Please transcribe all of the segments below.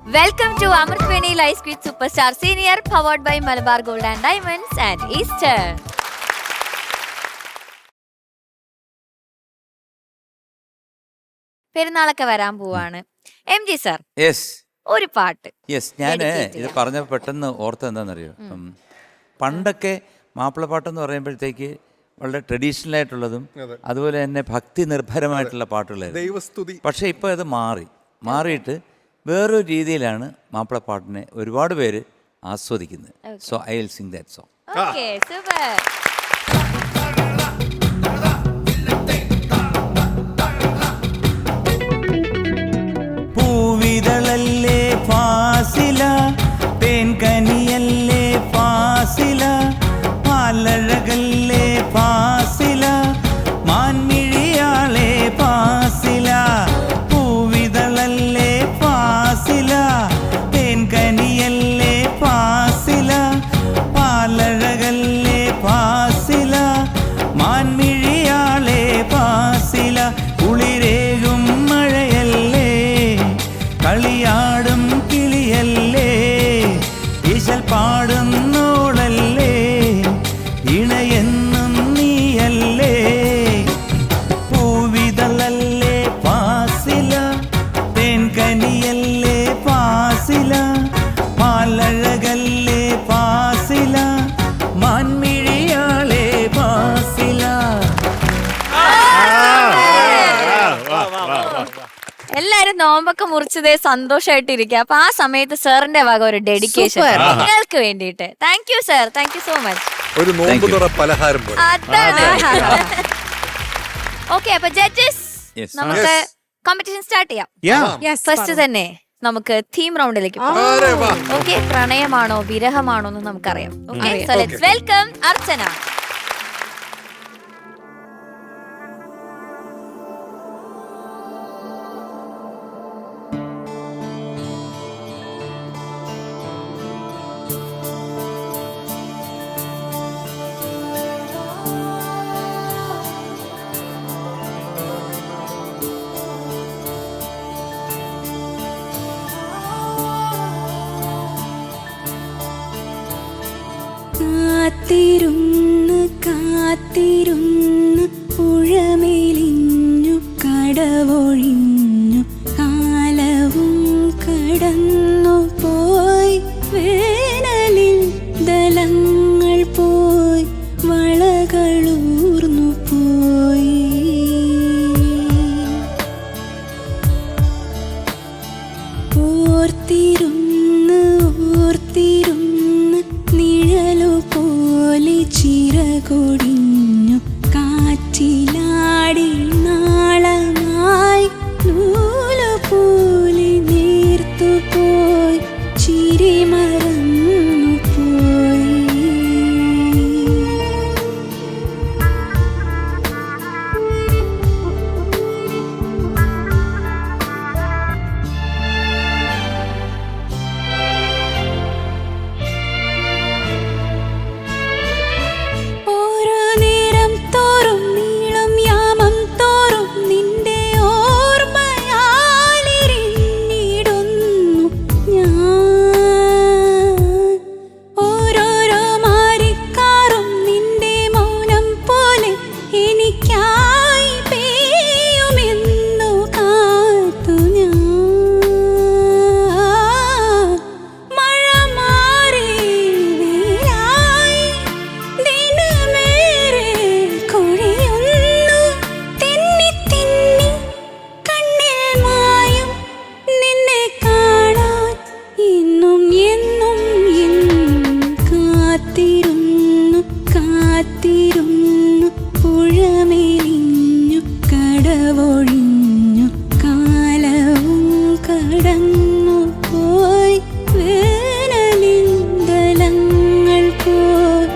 Welcome to അമൃത്വേണി life squid super star senior powered by Malabar gold and diamonds and Easter. പെരുന്നാളൊക്കെ വരാൻ പോവാണ്. M G sir, ഒരു പാട്ട്. ഞാൻ ഇത് പറഞ്ഞ പെട്ടെന്ന് ഓർത്ത എന്താണെന്നറിയോ, പണ്ടൊക്കെ മാപ്പിളപ്പാട്ടെന്ന് പറയുമ്പോഴത്തേക്ക് വളരെ ട്രഡീഷണൽ ആയിട്ടുള്ളതും അതുപോലെ തന്നെ ഭക്തി നിർഭരമായിട്ടുള്ള പാട്ടുകളായിരുന്നു. പക്ഷേ ഇപ്പോൾ അത് മാറിയിട്ട് വേറൊരു രീതിയിലാണ് മാപ്പിളപ്പാട്ടിനെ ഒരുപാട് പേര് ആസ്വദിക്കുന്നത്. So I will sing that song. Okay, super. പൂവിതളല്ലേ ഫാസില, തേൻകനിയല്ലേ ഫാസില, പാലഴകല്ലേ ഫാസില, മാൻമിഴിയാളെ ഫാസില. പൂവിതളല്ലേ ഫാസില, തേൻകനിയല്ലേ ഫാസില, പാലഴകല്ലേ ഫാസില, മാൻമിഴിയാളെ ഫാസില. കുളിരേകും മഴയല്ലേ, കളിയാടും കിളിയല്ലേ, ഈശൽ പാടുന്നോളല്ലേ, ഇണയെന്നും നീയല്ലേ. പൂവിതളല്ലേ ഫാസില, തേൻകനിയല്ലേ ഫാസില, പാലഴകല്ലേ ഫാസില, മാൻമിഴിയാളെ ഫാസില. എല്ലാരും നോമ്പൊക്കെ മുറിച്ചതേ സന്തോഷമായിട്ടിരിക്കുക. അപ്പൊ ആ സമയത്ത് സാറിന്റെ വക ഒരു ഡെഡിക്കേഷൻ നിങ്ങൾക്ക് വേണ്ടിയിട്ട്. Thank you sir, thank you so much. ഒരു നോമ്പ് തുറ പലഹാരം പോലെ. അതാണ്. ഓക്കെ, അപ്പൊ ജഡ്ജസ്, നമുക്ക് കോമ്പറ്റീഷൻ സ്റ്റാർട്ട് ചെയ്യാം. ഫസ്റ്റ് തന്നെ നമുക്ക് തീം റൗണ്ടിലേക്ക് പോകാം. ഓക്കെ, പ്രണയമാണോ വിരഹമാണോ എന്ന് നമുക്കറിയാം. ഓക്കെ, സോ ലെറ്റ്സ് വെൽക്കം അർച്ചന. കാത്തിരുന്ന് കാത്തിരുന്ന് പുഴമേലിഞ്ഞു കടവൊഴിഞ്ഞു കാലവും കടന്നു പോയി, വേനലിൽ ദലങ്ങൾ പോയി, വളകളൂർന്നു പോയി. ഓർത്തിരുന്ന് ഓർത്തിരുന്ന് നിഴലു പോലെ ചിറകൊടിഞ്ഞു കാറ്റിലാടി നാളമായി, നൂല് പോലെ നീർത്തു പോയി, ചിരി മറന്നു പോയി. ഓരോ നേരം തോറും നീളം യാമം തോറും നിന്റെ ഓർമ്മയാലിരിഞ്ഞിടുന്നു ഞാൻ. ഓരോരോ മാരിക്കാറും നിന്റെ മൗനം പോലെ എനിക്കായി പെയ്യുമെന്നു കാത്തു ഞാൻ. മഴ മാറി വെയിലായി ദിനമേറെ കൊഴിയുന്നു, തിന്നി തിന്നി കണ്ണിൽ മായും നിന്നെ കാണാൻ ഇന്നും എന്നും എന്നും. കാത്തിരുന്നു കാത്തിരുന്നു പുഴമേലിഞ്ഞു കടവൊഴിഞ്ഞു കാലവും കടന്നു പോയി, വേനലിൽ ദലങ്ങൾ പോയി,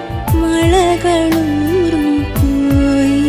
വളകളൂർന്നു പോയി.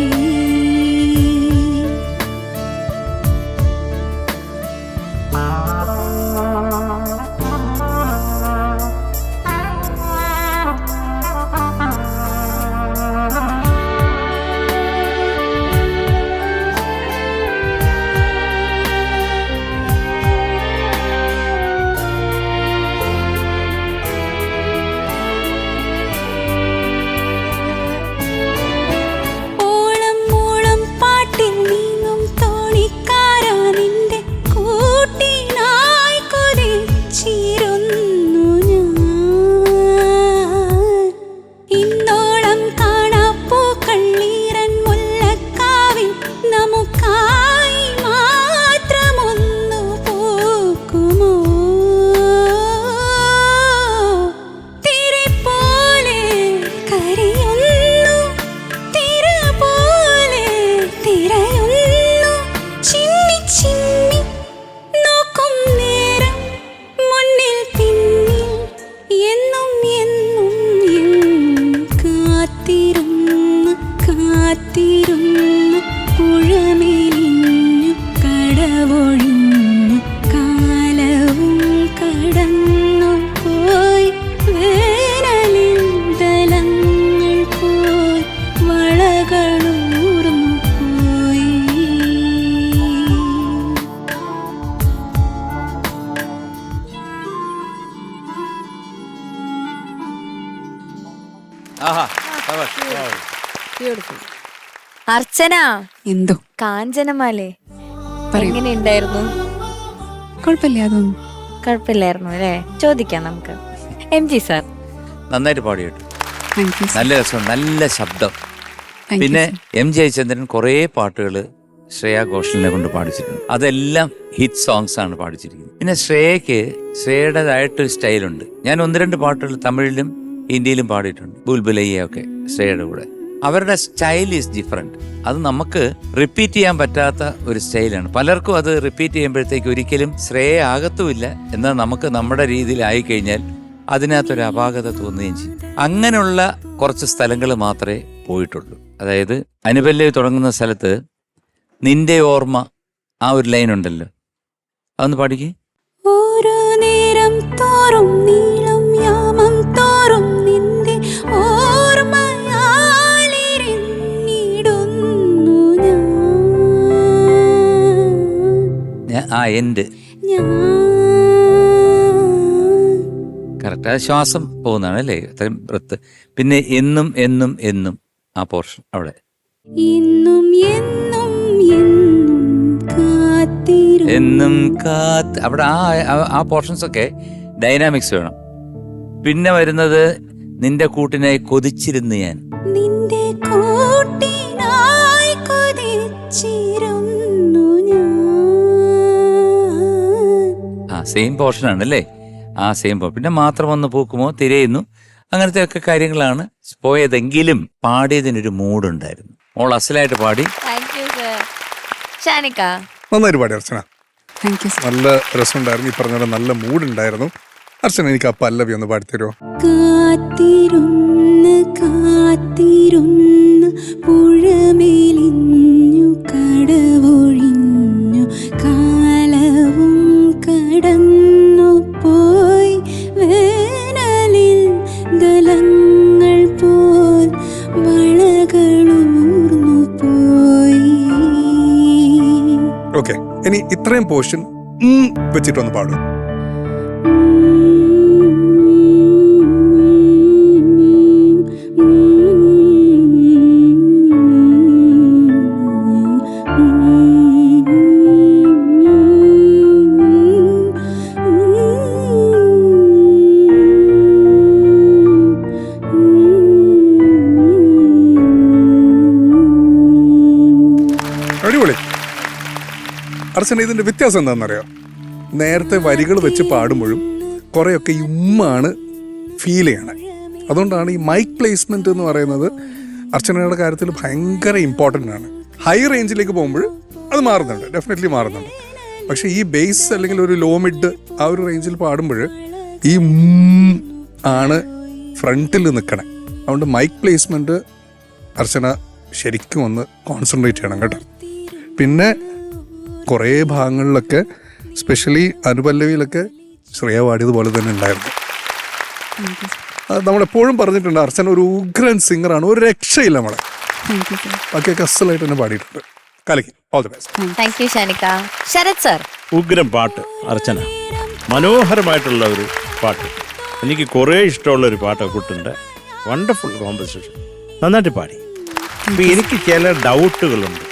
ആഹാ അർച്ചന, എന്തോ കാഞ്ചനമാലേ പറയൂ. എങ്ങനെയുണ്ടായിരുന്നു? കുഴപ്പമില്ല, അതൊന്നും കുഴപ്പമില്ലായിരുന്നു അല്ലേ? ചോദിക്കാം നമുക്ക്. MG സാർ നന്നായിട്ട് പാടി കേട്ടു. താങ്ക് യു നല്ല രസം, നല്ല ശബ്ദം. താങ്ക് യു പിന്നെ സർ. M ജയചന്ദ്രൻ കുറേ പാട്ടുകൾ ശ്രേയ ഘോഷലിനെ കൊണ്ട് പാടിച്ചിട്ടുണ്ട്. അതെല്ലാം ഹിറ്റ് സോങ്സ് ആണ് പാടിച്ചിരിക്കുന്നത്. പിന്നെ ശ്രേയയുടേതായിട്ടൊരു സ്റ്റൈലുണ്ട്. ഞാൻ 1-2 പാട്ടുകൾ തമിഴിലും ഹിന്ദിയിലും പാടിയിട്ടുണ്ട്. ബുൽബുലയ്യ ഒക്കെ ശ്രേയയുടെ കൂടെ. അവരുടെ സ്റ്റൈൽ ഈസ് ഡിഫറെന്റ്. അത് നമുക്ക് റിപ്പീറ്റ് ചെയ്യാൻ പറ്റാത്ത ഒരു സ്റ്റൈലാണ്. പലർക്കും അത് റിപ്പീറ്റ് ചെയ്യുമ്പോഴത്തേക്ക് ഒരിക്കലും ശ്രേയ ആകത്തുമില്ല. എന്നാൽ നമുക്ക് നമ്മുടെ രീതിയിലായി കഴിഞ്ഞാൽ അതിനകത്തൊരു അപാകത തോന്നുകയും ചെയ്യും. അങ്ങനെയുള്ള കുറച്ച് സ്ഥലങ്ങൾ മാത്രമേ പോയിട്ടുള്ളൂ. അതായത് അനുപല്ലവി തുടങ്ങുന്ന സ്ഥലത്ത് നിന്റെ ഓർമ്മ, ആ ഒരു ലൈൻ ഉണ്ടല്ലോ, അതൊന്ന് പാടിക്കേ. ഓരോ നേരം തോറും നീളം യാമം തോറും നിന്റെ ഓർമ്മയാലിരുന്നിടുന്നു എൻഡ് കറക്റ്റ്. അത് ശ്വാസം പോകുന്നതാണ് അല്ലേ, അത്രയും ബ്രത്ത്. പിന്നെ എന്നും എന്നും എന്നും ആ പോർഷൻ അവിടെ എന്നും എന്നും എന്നും കാത്തിരുന്നു എന്നും അവിടെ ആ പോർഷൻസ് ഒക്കെ ഡൈനാമിക്സ് വേണം. പിന്നെ വരുന്നത് നിന്റെ കൂട്ടിനായി കൊതിച്ചിരുന്നു ഞാൻ. നിന്റെ കൂട്ടിനായി കൊതിച്ചിരുന്നു ഞാൻ. ആ സെയിം പോർഷനാണ് അല്ലേ, ആ സെയിം പിന്നെ മാത്രം ഒന്ന് പൂക്കുമോ തിരയുന്നു, അങ്ങനത്തെ ഒക്കെ കാര്യങ്ങളാണ് പോയതെങ്കിലും പാടിയതിനൊരു മൂഡുണ്ടായിരുന്നു. മോൾ അസലായിട്ട് പാടി. Thank you sir. ഷാനിക്ക നന്നായിട്ട് പാടി അർച്ചന. Thank you sir. നല്ല രസമുണ്ടായിരുന്നു. ഈ പറഞ്ഞ പോലെ നല്ല മൂഡുണ്ടായിരുന്നു. അർച്ചന, എനിക്ക് ആ പല്ലവി ഒന്ന് പാടിത്തരുമോ? കാത്തിരുന്ന് കാത്തിരുന്ന് പുഴമേലിഞ്ഞു കടവൊഴിഞ്ഞു കാലവും കടന്നു പോയി വേനലിൽ ദലങ്ങൾ പോൽ വളകളൂർന്നു പോയി. ഓക്കെ, ഇനി ഇത്രയും പോർഷൻ വെച്ചിട്ടൊന്ന് പാടും. അടിപൊളി. അർച്ചന, ഇതിന്റെ വ്യത്യാസം എന്താണെന്നറിയാം? നേരത്തെ വരികൾ വെച്ച് പാടുമ്പോഴും കുറേയൊക്കെ ഉമ്മാണ് ഫീൽ ചെയ്യണേ. അതുകൊണ്ടാണ് ഈ മൈക്ക് പ്ലേസ്മെന്റ് എന്ന് പറയുന്നത് അർച്ചനയുടെ കാര്യത്തിൽ ഭയങ്കര ഇമ്പോർട്ടൻ്റ് ആണ്. ഹൈ റേഞ്ചിലേക്ക് പോകുമ്പോൾ അത് മാറുന്നുണ്ട്, ഡെഫിനറ്റ്ലി മാറുന്നുണ്ട്. പക്ഷേ ഈ ബേസ് അല്ലെങ്കിൽ ഒരു ലോ മിഡ് ആ ഒരു റേഞ്ചിൽ പാടുമ്പോൾ ഈ ആണ് ഫ്രണ്ടിൽ നിൽക്കണേ. അതുകൊണ്ട് മൈക്ക് പ്ലേസ്മെന്റ് അർച്ചന ശരിക്കും ഒന്ന് കോൺസെൻട്രേറ്റ് ചെയ്യണം കേട്ടോ. പിന്നെ കുറേ ഭാഗങ്ങളിലൊക്കെ സ്പെഷ്യലി അനുപല്ലവിയിലൊക്കെ ശ്രേയ പാടിയതുപോലെ തന്നെ ഉണ്ടായിരുന്നു. അത് നമ്മളെപ്പോഴും പറഞ്ഞിട്ടുണ്ട്, അർച്ചന ഒരു ഉഗ്രൻ സിംഗറാണ്, ഒരു രക്ഷയില്ല നമ്മളെ. ബാക്കിയൊക്കെ അസലായിട്ട് തന്നെ പാടിയിട്ടുണ്ട്. കലക്കി. All the best. Thank you Shanika. Sharath sir ഉഗ്രം പാട്ട് അർച്ചന, മനോഹരമായിട്ടുള്ള ഒരു പാട്ട്. എനിക്ക് കുറേ ഇഷ്ടമുള്ളൊരു പാട്ട് കൂട്ടുണ്ട്. വണ്ടർഫുൾ കോമ്പസിഷൻ, നന്നായിട്ട് പാടി. ഇപ്പം എനിക്ക് ചില ഡൗട്ടുകളുണ്ട്,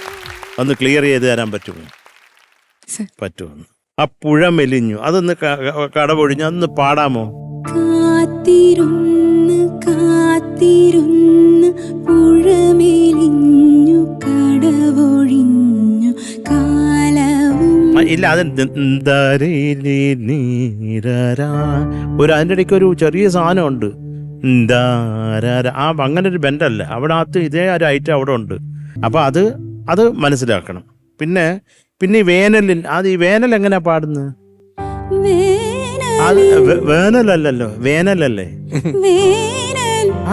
ഒന്ന് ക്ലിയർ ചെയ്ത് തരാൻ പറ്റുമോ? പറ്റുമെന്ന്. ആ പുഴ മെലിഞ്ഞു, അതൊന്ന് കടപൊഴിഞ്ഞ് അതൊന്ന് പാടാമോ? കാത്തിരുന്ന് കാത്തിരുന്ന് പുഴമേലിഞ്ഞു കടവൊഴിഞ്ഞു കാലവും. ഇല്ല, അത് ഒരു അതിൻ്റെ ഇടയ്ക്ക് ഒരു ചെറിയ സാധനമുണ്ട്. അങ്ങനെ ഒരു ബെൻഡല്ല അവിടെ, അകത്ത് ഇതേ ഒരു ഐറ്റം അവിടെ ഉണ്ട്. അപ്പം അത് മനസ്സിലാക്കണം. പിന്നെ ഈ വേനലിൽ ഈ വേനൽ എങ്ങനെയാ പാടുന്നത്? അത് വേനലല്ലല്ലോ, വേനലല്ലേ?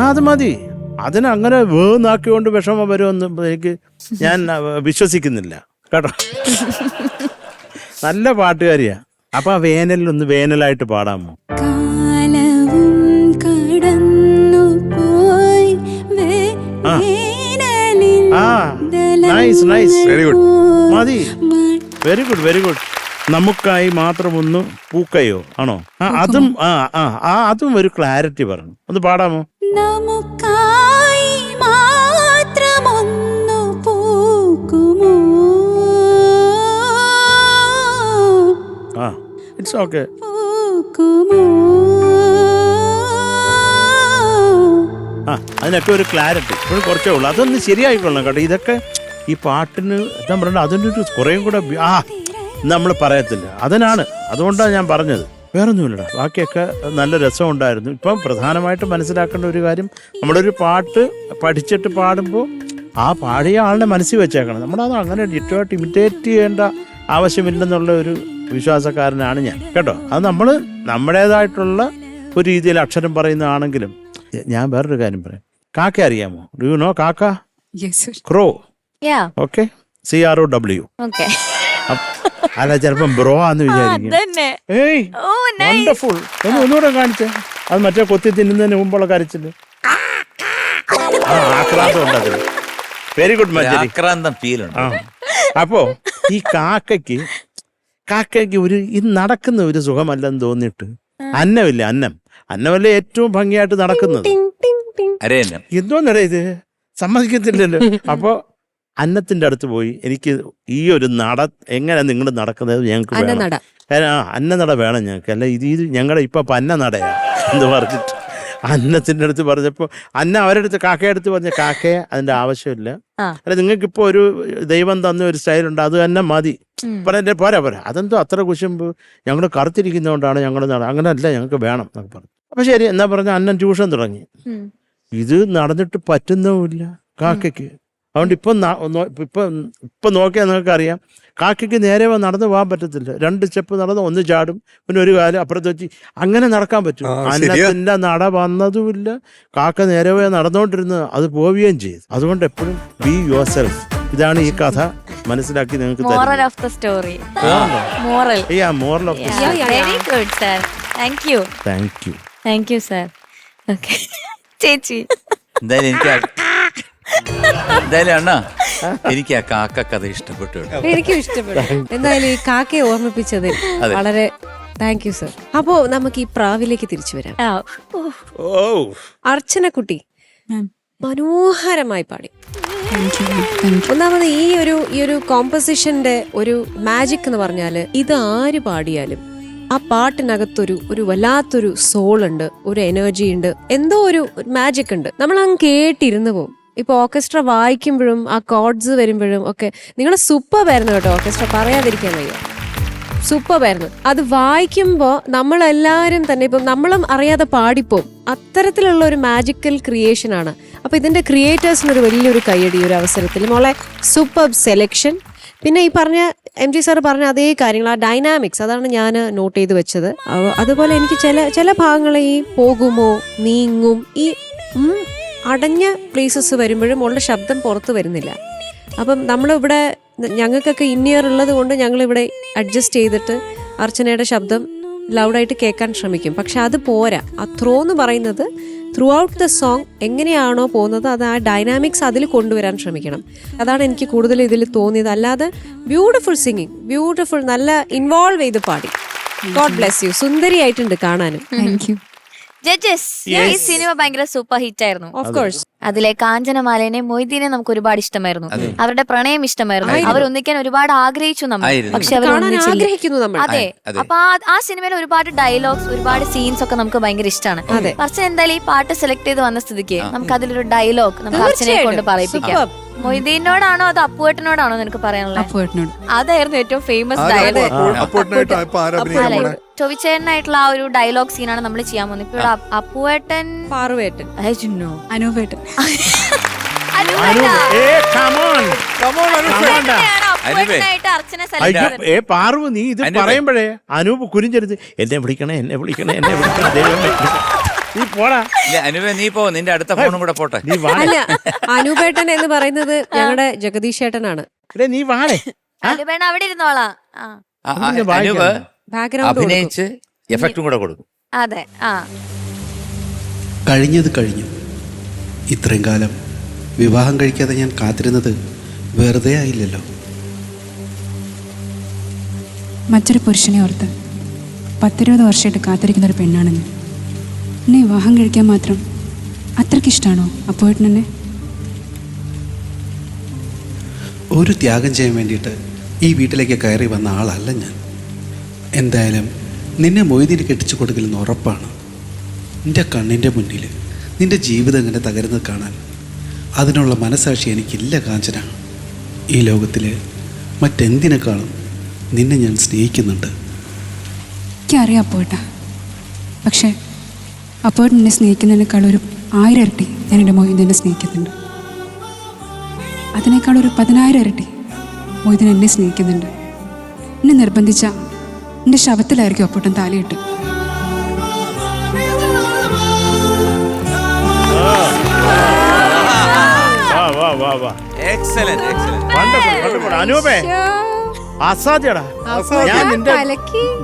അത് മതി. അതിനങ്ങനെ വേന്നാക്കിക്കൊണ്ട് വിഷമം വരുമെന്ന് ഞാൻ വിശ്വസിക്കുന്നില്ല കേട്ടോ. നല്ല പാട്ടുകാരിയാ. അപ്പൊ ആ വേനലിലൊന്ന് വേനലായിട്ട് പാടാമോ? കാലവും കടന്നു പോയി നൈസ് നൈസ്, വെരി ഗുഡ്. മതി. Very good very good. നമുക്കായി മാത്രം ഒന്ന് പൂക്കയോ ആണോ? അതും അതും ഒരു ക്ലാരിറ്റി പറഞ്ഞു. ഒന്ന് പാടാമോ? നമുക്കായി മാത്രമൊന്നു പൂക്കുമോ? It's okay. പൂക്കുമോ? അതിനൊക്കെ ഒരു ക്ലാരിറ്റി ഇപ്പോഴും കുറച്ചേ ഉള്ളൂ. അതൊന്ന് ശരിയായിക്കൊള്ളണം കേട്ടോ. ഇതൊക്കെ ഈ പാട്ടിന് എന്താ പറയണ്ട, അതിൻ്റെ ഒരു കുറേയും കൂടെ നമ്മൾ പറയത്തില്ല. അതുകൊണ്ടാണ് ഞാൻ പറഞ്ഞത്, വേറൊന്നുമില്ലടാ. ബാക്കിയൊക്കെ നല്ല രസമുണ്ടായിരുന്നു. ഇപ്പം പ്രധാനമായിട്ട് മനസ്സിലാക്കേണ്ട ഒരു കാര്യം, നമ്മളൊരു പാട്ട് പഠിച്ചിട്ട് പാടുമ്പോൾ ആ പാടിയ ആളിനെ മനസ്സിൽ വെച്ചേക്കണം. നമ്മളത് അങ്ങനെ ഡിറ്റോട്ട് ഇമിറ്റേറ്റ് ചെയ്യേണ്ട ആവശ്യമില്ലെന്നുള്ള ഒരു വിശ്വാസക്കാരനാണ് ഞാൻ കേട്ടോ. അത് നമ്മൾ നമ്മുടേതായിട്ടുള്ള ഒരു രീതിയിൽ അക്ഷരം പറയുന്നതാണെങ്കിലും. ഞാൻ വേറൊരു കാര്യം പറയാം. കാക്ക അറിയാമോ? ഡു യു നോ കാക്ക? ക്രോ. Okay, CROW. അല്ല, ചിലപ്പം ബ്രോ ആന്ന് വിചാരിക്കും. ഏയ് വണ്ടർഫുൾ. ഒന്നുകൂടെ കാണിച്ചേ. അത് മറ്റേ കൊത്തി തിന്നുന്നതിന് മുമ്പുള്ള കരച്ചില്. ആക്രാന്തം ഉണ്ട് അതിൽ. Very good Manjeri. അപ്പോ ഈ കാക്കയ്ക്ക് ഒരു ഇത് നടക്കുന്ന ഒരു സുഖമല്ലെന്ന് തോന്നിയിട്ട് അന്നമല്ലേ ഏറ്റവും ഭംഗിയായിട്ട് നടക്കുന്നത്. എന്തോന്നടേ ഇത്, സമ്മതിക്കത്തില്ലല്ലോ. അപ്പോ അന്നത്തിന്റെ അടുത്ത് പോയി, എനിക്ക് ഈ ഒരു എങ്ങനെ നിങ്ങൾ നടക്കുന്നത് ഞങ്ങൾക്ക് വേണം, അന്നനട വേണം ഞങ്ങൾക്ക്. അല്ല ഇത് ഞങ്ങളുടെ ഇപ്പൊ പന്നനടയാ എന്ന് പറഞ്ഞിട്ട് അന്നത്തിന്റെ അടുത്ത് പറഞ്ഞപ്പോ അവരുടെ അടുത്ത് കാക്കയുടെ അടുത്ത് പറഞ്ഞ കാക്കയെ അതിന്റെ ആവശ്യമില്ല. അല്ല, നിങ്ങൾക്ക് ഇപ്പൊ ഒരു ദൈവം തന്ന ഒരു സ്റ്റൈലുണ്ട്, അത് തന്നെ മതി. പോരാ അതെന്തോ അത്ര കുശുമ്പ്, ഞങ്ങൾ കറുത്തിരിക്കുന്നതുകൊണ്ടാണ് ഞങ്ങൾ അങ്ങനെയല്ല, ഞങ്ങൾക്ക് വേണം എന്നൊക്കെ പറഞ്ഞു. അപ്പൊ ശരി എന്നാ പറഞ്ഞ അന്നൻ ട്യൂഷൻ തുടങ്ങി. ഇത് നടന്നിട്ട് പറ്റുന്നുമില്ല കാക്കയ്ക്ക്. അതുകൊണ്ട് ഇപ്പം നോക്കിയാൽ നിങ്ങൾക്ക് അറിയാം, കാക്കയ്ക്ക് നേരെ നടന്നു പോകാൻ പറ്റത്തില്ല. 2 സ്റ്റെപ്പ് നടന്ന് ഒന്ന് ചാടും, പിന്നെ ഒരു കാലം അപ്പുറത്ത് വെച്ച് അങ്ങനെ നടക്കാൻ പറ്റും. അന്നത്തിന്റെ നട വന്നതുമില്ല, കാക്ക നേരെ പോയാൽ നടന്നുകൊണ്ടിരുന്നത്, അത് പോവുകയും ചെയ്തു. അതുകൊണ്ട് എപ്പോഴും ബി യുവർ സെൽഫ്. ഇതാണ് ഈ കഥ മനസ്സിലാക്കി നിങ്ങൾക്ക് moral of the story. Moral of the story. Very good sir. Thank you sir. Okay ചേച്ചി, എന്തായാലും അണ്ണാ എനിക്ക് ആ കാക്ക കഥ ഇഷ്ടപ്പെട്ടു. എനിക്കും ഇഷ്ടപ്പെട്ടു. എന്തായാലും ഈ കാക്കയെ ഓർമ്മിപ്പിച്ചതിൽ വളരെ താങ്ക് യു സർ. അപ്പോ നമുക്ക് ഈ പ്രാവിലേക്ക് തിരിച്ചു വരാം. അർച്ചന കുട്ടി മനോഹരമായി പാടി. ഒന്നാമത് ഈ ഒരു കോമ്പോസിഷന്റെ ഒരു മാജിക് എന്ന് പറഞ്ഞാല്, ഇത് ആര് പാടിയാലും ആ പാട്ടിനകത്തൊരു വല്ലാത്തൊരു സോൾ ഉണ്ട്, ഒരു എനർജി ഉണ്ട്, എന്തോ ഒരു മാജിക് ഉണ്ട്. നമ്മൾ അങ്ങ് കേട്ടിരുന്നു പോകും. ഇപ്പൊ ഓർക്കസ്ട്ര വായിക്കുമ്പോഴും ആ കോഡ്സ് വരുമ്പോഴും ഒക്കെ നിങ്ങൾ സൂപ്പറായിരുന്നു കേട്ടോ. ഓർക്കസ്ട്ര പറയാതിരിക്കാൻ വയ്യ, സൂപ്പറായിരുന്നു. അത് വായിക്കുമ്പോൾ നമ്മളെല്ലാവരും തന്നെ ഇപ്പം നമ്മളും അറിയാതെ പാടിപ്പോവും. അത്തരത്തിലുള്ള ഒരു മാജിക്കൽ ക്രിയേഷൻ ആണ്. അപ്പൊ ഇതിന്റെ ക്രിയേറ്റേഴ്സിനൊരു വലിയൊരു കയ്യടി ഒരു അവസരത്തിൽ. മോളെ സൂപ്പർ സെലക്ഷൻ. പിന്നെ ഈ പറഞ്ഞ MG സാർ പറഞ്ഞ അതേ കാര്യങ്ങൾ, ആ ഡൈനാമിക്സ്, അതാണ് ഞാൻ നോട്ട് ചെയ്ത് വെച്ചത്. അതുപോലെ എനിക്ക് ചില ഭാഗങ്ങൾ ഈ പോകുമോ, നീങ്ങും, ഈ അടഞ്ഞ പ്ലേസസ് വരുമ്പോഴും ഉള്ള ശബ്ദം പുറത്ത് വരുന്നില്ല. അപ്പം നമ്മളിവിടെ ഞങ്ങൾക്കൊക്കെ ഇന്നിയർ ഉള്ളത് കൊണ്ട് ഞങ്ങളിവിടെ അഡ്ജസ്റ്റ് ചെയ്തിട്ട് അർച്ചനയുടെ ശബ്ദം ലൗഡായിട്ട് കേൾക്കാൻ ശ്രമിക്കും. പക്ഷെ അത് പോരാ. ആ ത്രോ എന്ന് പറയുന്നത് ത്രൂ ഔട്ട് ദ സോങ് എങ്ങനെയാണോ പോകുന്നത്, അത് ആ ഡൈനാമിക്സ് അതിൽ കൊണ്ടുവരാൻ ശ്രമിക്കണം. അതാണ് എനിക്ക് കൂടുതൽ ഇതിൽ തോന്നിയത്. അല്ലാതെ ബ്യൂട്ടിഫുൾ സിംഗിങ്, ബ്യൂട്ടിഫുൾ, നല്ല ഇൻവോൾവ് ചെയ്ത് പാടി. God bless you. സുന്ദരിയായിട്ടുണ്ട് കാണാനും. Thank you. ജഡ്ജസ്, ഈ സിനിമ ഭയങ്കര സൂപ്പർ ഹിറ്റ് ആയിരുന്നു. Of course. അതിലെ കാഞ്ചനമാലനെ മൊയ്തീനെ നമുക്ക് ഒരുപാട് ഇഷ്ടമായിരുന്നു. അവരുടെ പ്രണയം ഇഷ്ടമായിരുന്നു. അവരൊന്നിക്കാൻ ഒരുപാട് ആഗ്രഹിച്ചു നമ്മൾ, പക്ഷെ അവർ അതെ. അപ്പൊ ആ സിനിമയിൽ ഒരുപാട് ഡയലോഗ്സ്, ഒരുപാട് സീൻസ് ഒക്കെ നമുക്ക് ഭയങ്കര ഇഷ്ടമാണ്. അർച്ചന എന്തായാലും ഈ പാട്ട് സെലക്ട് ചെയ്ത് വന്ന സ്ഥിതിക്ക് നമുക്ക് അതിലൊരു ഡയലോഗ് നമുക്ക് അർച്ചനയെ കൊണ്ട് പറയിപ്പിക്കാം. മൊയ്തീനോടാണോ അതോ അപ്പുവേട്ടനോടാണോ നിനക്ക് പറയാനുള്ളത്? അതായിരുന്നു ഏറ്റവും ഫേമസ് ഡയലോഗ്. ചോദിച്ചേട്ടനായിട്ടുള്ള ആ ഒരു ഡയലോഗ് സീനാണ് നമ്മൾ ചെയ്യാൻ പോകുന്നത്. ഇപ്പൊ അപ്പുവേട്ടൻ, പാറുവേട്ടൻ, അനുവേട്ടൻ, പാറു, നീ ഇത് പറയുമ്പോഴേ അനൂപ് കുരിഞ്ചരുത്, എന്നെ വിളിക്കണേ നീ പോടാ. നീ പോ, നിന്റെ അടുത്ത ഫോണും കൂടെ പോട്ടെ. അല്ല, അനൂപേട്ടൻ എന്ന് പറയുന്നത് ഞങ്ങളുടെ ജഗദീഷ് ചേട്ടനാണ്. നീ വാടേ, അവിടെ ഇരുന്നോളാം. അഭിനയിച്ച് എഫക്റ്റും കൂടെ കൊടുക്കും. അതെ. കഴിഞ്ഞത് കഴിഞ്ഞു. ഇത്രയും കാലം വിവാഹം കഴിക്കാതെ ഞാൻ കാത്തിരുന്നത് വെറുതെ ആയില്ലല്ലോ. മറ്റൊരു പുരുഷനെ ഓർത്ത് 10-20 വർഷമായിട്ട് കാത്തിരിക്കുന്ന ഒരു പെണ്ണാണെന്ന്. എന്നെ വിവാഹം കഴിക്കാൻ മാത്രം അത്രയ്ക്കിഷ്ടമാണോ അപ്പോഴേട്ടനെന്നെ? ഒരു ത്യാഗം ചെയ്യാൻ വേണ്ടിയിട്ട് ഈ വീട്ടിലേക്ക് കയറി വന്ന ആളല്ല ഞാൻ. എന്തായാലും നിന്നെ മൊയ്തീന് കെട്ടിച്ചു കൊടുക്കില്ലെന്ന് ഉറപ്പാണ്. നിൻ്റെ കണ്ണിൻ്റെ മുന്നിൽ നിൻ്റെ ജീവിതം ഇങ്ങനെ തകരുന്നത് കാണാൻ അതിനുള്ള മനസാക്ഷി എനിക്കില്ല കാഞ്ചന. ഈ ലോകത്തിൽ മറ്റെന്തിനേക്കാളും നിന്നെ ഞാൻ സ്നേഹിക്കുന്നുണ്ട്. എനിക്കറിയാം അപ്പോഴേട്ടാ. പക്ഷേ അപ്പോഴേട്ടൻ എന്നെ സ്നേഹിക്കുന്നതിനേക്കാൾ ഒരു 1000 ഇരട്ടി ഞാൻ എൻ്റെ മൊയ്തീനെ സ്നേഹിക്കുന്നുണ്ട്. അതിനേക്കാൾ ഒരു 10,000 ഇരട്ടി മൊയ്തീൻ എന്നെ സ്നേഹിക്കുന്നുണ്ട്. എന്നെ നിർബന്ധിച്ച എൻ്റെ ശവത്തിലായിരിക്കും അപ്പോഴേട്ടൻ താലിയിട്ട്. അനൂപേ അസാധ്യടാ. ഞാൻ നിന്റെ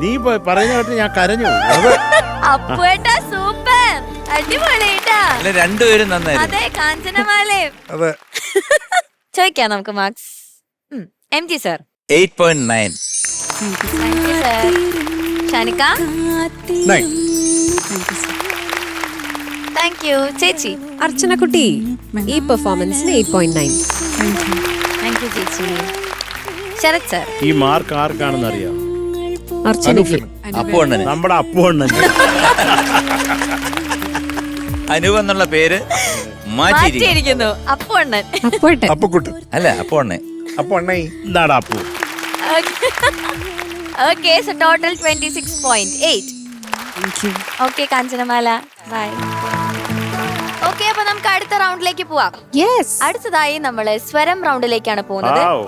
നീ പറയുന്ന കേട്ട് ഞാൻ കരഞ്ഞു. അപ്പുവേട്ടാ സൂപ്പർ, അടിപൊളിട്ടാ. രണ്ടുപേരും നന്നായി. അതെ, കാഞ്ചനമാലയും. അതെ. ചോദിക്കാം നമുക്ക് marks. MG sir 8.9. ഷാനിക്ക 9. Thank you. ചേച്ചി അർച്ചന കുട്ടി ഈ പെർഫോമൻസിന് 8.9. താങ്ക് യു ചേച്ചി. ശരത് സർ ഈ മാർക്ക് ആർക്കാണെന്ന് അറിയാം? അർച്ചനയ്ക്ക്. അപ്പുവണ്ണന്. നമ്മുടെ അപ്പുവണ്ണൻ. അനുവ് എന്നുള്ള പേര് മാറ്റിയിരിക്കുന്നു. അപ്പുവണ്ണൻ. അപ്പോഴട്ടെ അപ്പുക്കുട്ടൻ. അല്ല അപ്പുവണ്ണേ. അപ്പുവണ്ണേ. എന്താടാ Appu? Okay, so total 26.8. Okay Kanchanamala, bye. Okay, അപ്പൊ നമുക്ക് അടുത്ത റൗണ്ടിലേക്ക് പോവാം. അടുത്തതായി നമ്മള് സ്വരം റൗണ്ടിലേക്കാണ് പോകുന്നത്. Wow.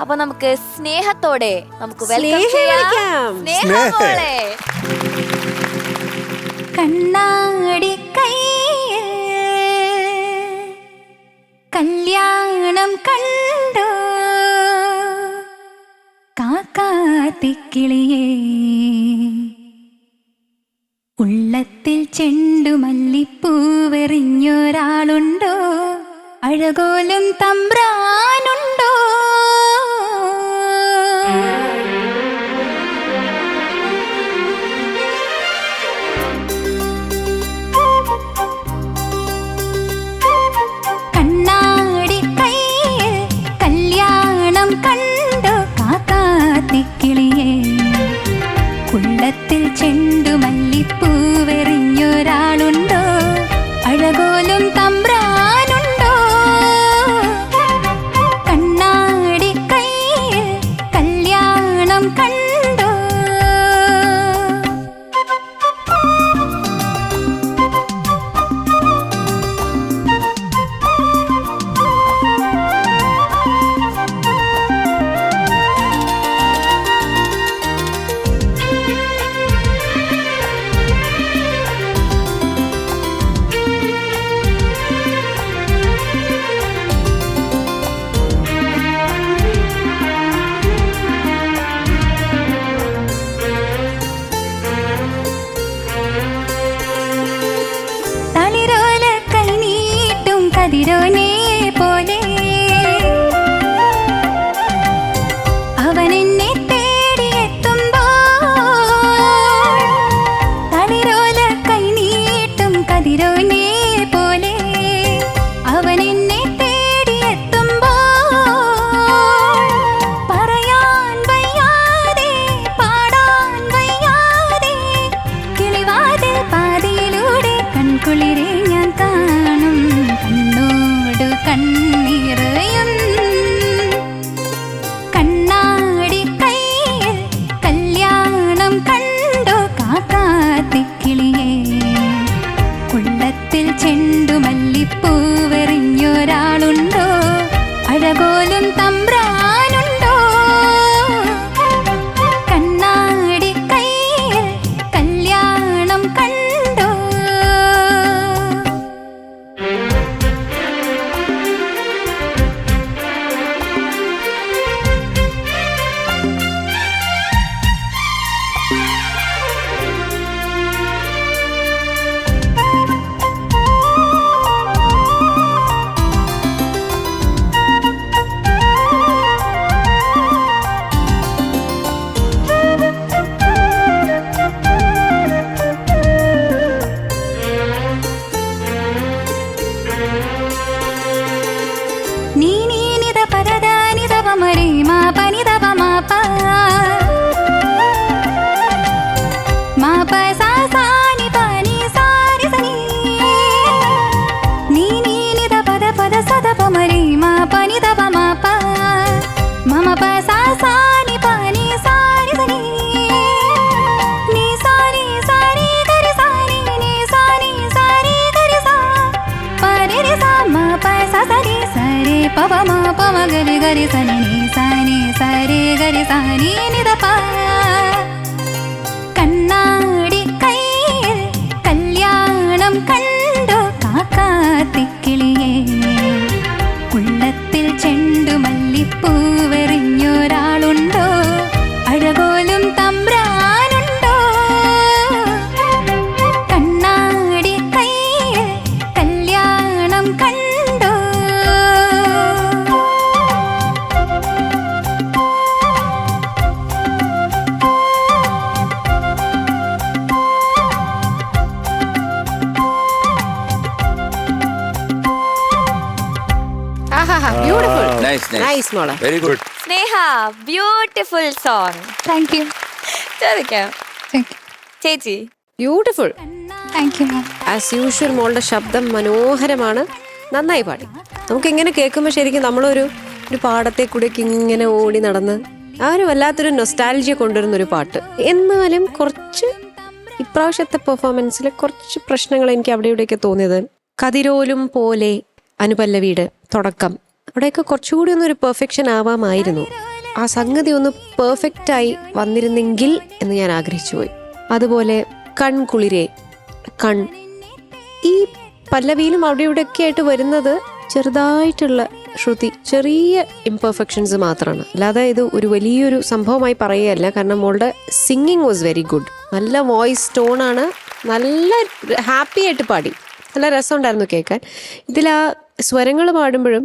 അപ്പൊ നമുക്ക് സ്നേഹത്തോടെ നമുക്ക് വെൽക്കം സ്നേഹം ചെയ്യാം. വിളിക്കാം. സ്നേഹം മോളെ. കണ്ണാടി കയ്യിൽ കല്യാണം കണ്ടോ കാക്കാത്തിക്കിളിയേ, ഉള്ളത്തിൽ ചെണ്ടുമല്ലിപ്പൂവെറിഞ്ഞൊരാളുണ്ടോ, അഴകോലും തമ്പ്രാനുണ്ടോ. കണ്ണാടി കയ്യിൽ കല്യാണം കണ്ടോ കാക്കാത്തിക്കിളിയേ, ഉള്ളത്തിൽ ചെണ്ടുമല്ലിപ്പൂവെറിഞ്ഞൊരാളുണ്ടോ, അഴകോലും തമ്പ്രാനുണ്ടോ. കണ്ണാടി കയ്യിൽ കല്യാണം കണ്ടോ. തളിരോല കൈനീട്ടും കതിരോനെ പോലെ അവനെന്നെ തേടിയെത്തുമ്പോൾ, തളിരോല കൈനീട്ടും കതിരോനെ പോലെ അവനെന്നെ തേടിയെത്തുമ്പോൾ, പറയാൻ വയ്യാതെ പാടാൻ വയ്യാതെ കിളിവാതിൽ പാതിയിലൂടെ കൺകുളിരെ ഞാൻ കാണും, കണ്ണോട് കണ്ണീറയും. കണ്ണാടി കയ്യിൽ കല്യാണം കണ്ടോ കാക്കാത്തിക്കിളിയേ, ഉള്ളത്തിൽ ചെണ്ടുമല്ലിപ്പൂവെറിഞ്ഞൊരാളുണ്ടോ, അഴകോലും തമ്പ്രാനുണ്ടോ. കണ്ണാടി കയ്യിൽ കല്യാണം കണ്ടോ. സാനി പനി സാരി സനി നീ നീ നിധ പദ പദ സദ പമരി മാ പനി ദ പ മാ പ മമ പ സാ സാനി പനി സാരി സനി നീ സാരി സാരി ഗരി സാനി നീ സാനി സാരി ഗരി സാ പരി രി സാ മാ പ സാ സരി സരി പ പ മാ പ മ ഗരി ഗരി സനി നീ സാനി സരി ഗരി സാനി നിധ പ കണ്ണാടി കയ്യിൽ കല്യാണം കണ്ടോ കാക്കാത്തിക്കിളിയേ ഉള്ളത്തിൽ ചെണ്ടുമല്ലിപ്പൂവെറിഞ്ഞൊരാളുണ്ടോ അഴകോലും തമ്പ്രാനുണ്ടോ കണ്ണാടി കയ്യിൽ കല്യാണം കണ്ടോ ബ്യൂട്ടിഫുൾ നൈസ് നൈസ് മോളെ. Very good. Sneha beautiful song. Thank you. ചോദിക്കാം ചേച്ചി. Beautiful. Thank you ma'am. As usual മോളുടെ ശബ്ദം മനോഹരമാണ്. നന്നായി പാടി. നമുക്ക് ഇങ്ങനെ കേൾക്കുമ്പോൾ ശരിക്കും നമ്മളൊരു പാടത്തെ കൂടെയൊക്കെ ഇങ്ങനെ ഓടി നടന്ന് ആ ഒരു വല്ലാത്തൊരു നൊസ്റ്റാൾജിയ കൊണ്ടുവരുന്നൊരു പാട്ട്. എന്നാലും കുറച്ച് ഇപ്രാവശ്യത്തെ പെർഫോമൻസിൽ കുറച്ച് പ്രശ്നങ്ങൾ എനിക്ക് അവിടെ ഇവിടെയൊക്കെ തോന്നിയത്, കതിരോലും പോലെ അനുപല്ലവിയുടെ തുടക്കം അവിടെയൊക്കെ കുറച്ചുകൂടി ഒന്നൊരു പെർഫെക്ഷൻ ആവാമായിരുന്നു. ആ സംഗതി ഒന്ന് പെർഫെക്റ്റായി വന്നിരുന്നെങ്കിൽ എന്ന് ഞാൻ ആഗ്രഹിച്ചു പോയി. അതുപോലെ കൺകുളിരെ കൺ, ഈ പല്ലവിയിലും അവിടെ ഇവിടെയൊക്കെ ആയിട്ട് വരുന്നത് ചെറുതായിട്ടുള്ള ശ്രുതി, ചെറിയ ഇംപെർഫെക്ഷൻസ് മാത്രമാണ്. അല്ലാതെ ഇത് ഒരു വലിയൊരു സംഭവമായി പറയുകയല്ല. കാരണം മോളുടെ സിംഗിങ് വാസ് വെരി ഗുഡ്. നല്ല വോയിസ് ടോണാണ്, നല്ല ഹാപ്പി ആയിട്ട് പാടി, നല്ല രസമുണ്ടായിരുന്നു കേൾക്കാൻ. ഇതിൽ ആ സ്വരങ്ങൾ പാടുമ്പോഴും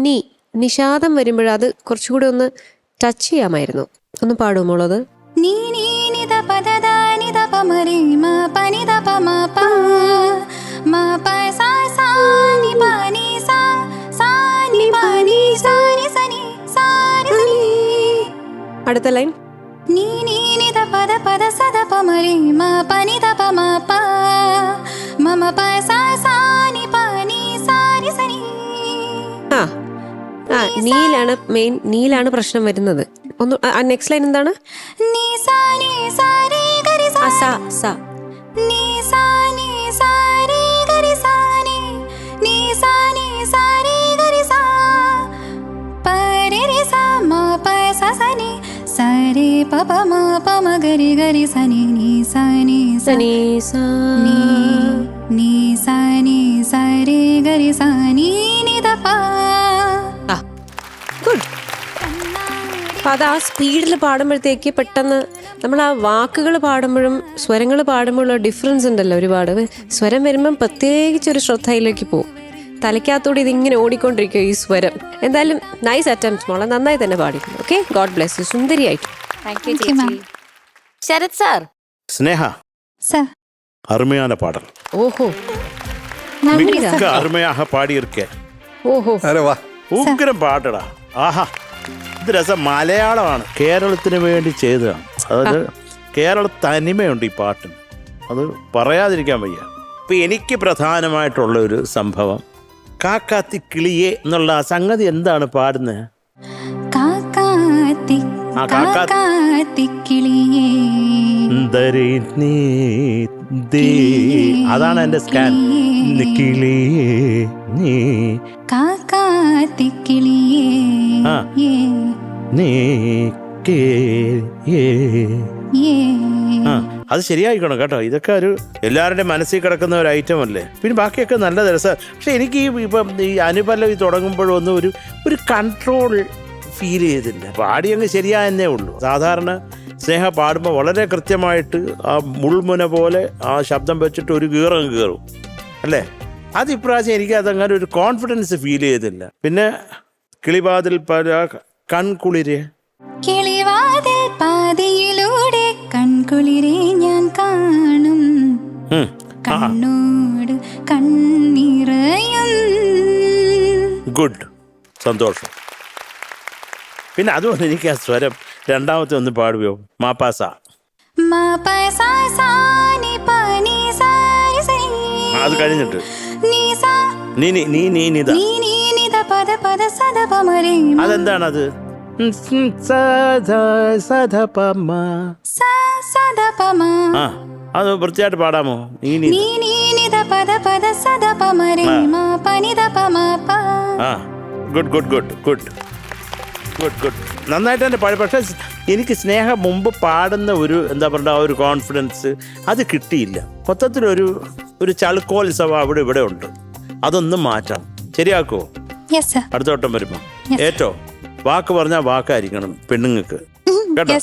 നീ നിഷാദം വരുമ്പോഴും അത് കുറച്ചുകൂടി ഒന്ന് ടച്ച് ചെയ്യാമായിരുന്നു. ഒന്ന് പാടുമോളത്. നീ നീ നിധ പദ ദ നിധ പമരി മാ പനി ദ പ മാ പ മാ പ സാ സാ നി പ നി സാ സാ നി പ നി സാ നി സനി സാ നി സനി. അടുത്ത ലൈൻ. നീ നീ നിധ പദ പദ സദ പമരി മാ പനി ദ പ മാ പ മമ പ സാ സാ നി പ നി സാ നി സനി. ആ ആ നീലാണ് മെയിൻ, നീലാണ് പ്രശ്നം വരുന്നത്. ഒന്ന് നെക്സ്റ്റ് ലൈൻ എന്താണ്? നീ സാ നി സാ രി ഗരി സാ സ സ നീ സാ നി സാ രി ഗരി സാ നി നീ സാ നി സാ രി ഗരി സാ പ രി രി സാ മാ പ സാ സ നി സാ രി പ പ മാ പ മ ഗരി ഗരി സ നി നീ സാ നി സാ സനി സാ നീ നീ സാ നി സാ രി ഗരി സാ നി നി ദ പ. ഗുഡ്. അപ്പം അത് ആ സ്പീഡിൽ പാടുമ്പോഴത്തേക്ക് പെട്ടെന്ന് നമ്മൾ ആ വാക്കുകൾ പാടുമ്പോഴും സ്വരങ്ങൾ പാടുമ്പോഴുള്ള ഡിഫറൻസ് ഉണ്ടല്ലോ ഒരുപാട്. സ്വരം വരുമ്പം പ്രത്യേകിച്ച് ഒരു ശ്രദ്ധയിലേക്ക് പോകും. തലയ്ക്കകത്തോടെ ഇതിങ്ങനെ ഓടിക്കൊണ്ടിരിക്കും ഈ സ്വരം. എന്തായാലും നൈസ് അറ്റംപ്റ്റ് മോളെ, നന്നായി തന്നെ പാടിയിട്ടുണ്ട്. Okay, god bless you. സുന്ദരിയായിട്ട്. താങ്ക് യു ചേച്ചി. ശരത് സാർ. സ്നേഹ സാർ. அருமையான பாடல். ഓഹോ மிக அருமையாக பாடியிருக்கேன். ഓഹോ അരെ വാ. ഉഗ്രം പാട്ടടാ. ആഹാ, ഇത് രസം. മലയാളമാണ്, കേരളത്തിന് വേണ്ടി ചെയ്തതാണ്. അതായത് കേരള തനിമയുണ്ട് ഈ പാട്ടിന്, അത് പറയാതിരിക്കാൻ വയ്യ. ഇപ്പം എനിക്ക് പ്രധാനമായിട്ടുള്ള ഒരു സംഭവം കാക്കാത്തി കിളിയെ എന്നുള്ള ആ സംഗതി എന്താണ് പാടുന്നത്? അതാണ് എന്റെ സ്കാൻ. കിളിയേ നീ അത് ശരിയായിക്കണം കേട്ടോ. ഇതൊക്കെ ഒരു എല്ലാവരുടെയും മനസ്സിൽ കിടക്കുന്ന ഒരു ഐറ്റം അല്ലേ. പിന്നെ ബാക്കിയൊക്കെ നല്ല രസം. പക്ഷെ എനിക്ക് ഇപ്പം ഈ അനുപല്ലവി തുടങ്ങുമ്പോഴൊന്നും ഒരു കൺട്രോൾ ഫീൽ ചെയ്തില്ല. പാടി അങ്ങ് ശരിയായെന്നേ ഉള്ളൂ. സാധാരണ സ്നേഹ പാടുമ്പോൾ വളരെ കൃത്യമായിട്ട് ആ മുൾമുന പോലെ ആ ശബ്ദം വെച്ചിട്ട് ഒരു കീറങ്ങ് കീറും അല്ലേ. അത് ഇപ്രാവശ്യം എനിക്ക് അതങ്ങനെ ഒരു കോൺഫിഡൻസ് ഫീൽ ചെയ്തില്ല. പിന്നെ കിളിവാതിൽ കൺകുളിരെ കിളിവാതിൽ പാതിയിലൂടെ കൺകുളിരെ ഞാൻ കാണും കണ്ണോട് കണ്ണിറയും. ഗുഡ്, സന്തോഷം. പിന്നെ അതുകൊണ്ട് എനിക്ക് ആ സ്വരം രണ്ടാമത്തെ ഒന്ന് പാടുകയോ? മാപ്പാസ അത് കഴിഞ്ഞിട്ട് അതെന്താണത്? ആ അത് വൃത്തിയായിട്ട് പാടാമോ? ആ good good good good good good നന്നായിട്ട് തന്നെ പാടി. പക്ഷേ എനിക്ക് സ്നേഹ മുമ്പ് പാടുന്ന ഒരു എന്താ പറയുക ഒരു കോൺഫിഡൻസ് അത് കിട്ടിയില്ല. മൊത്തത്തിലൊരു ഒരു ചളുക്കോത്സവം അവിടെ ഇവിടെ ഉണ്ട്. അതൊന്നും മാറ്റാം. ശരിയാക്കുമോ അടുത്ത വട്ടം വരുമ്പോ? ഏറ്റവും വാക്ക് പറഞ്ഞാൽ വാക്കായിരിക്കണം പെണ്ണുങ്ങൾക്ക്. കേട്ടോ?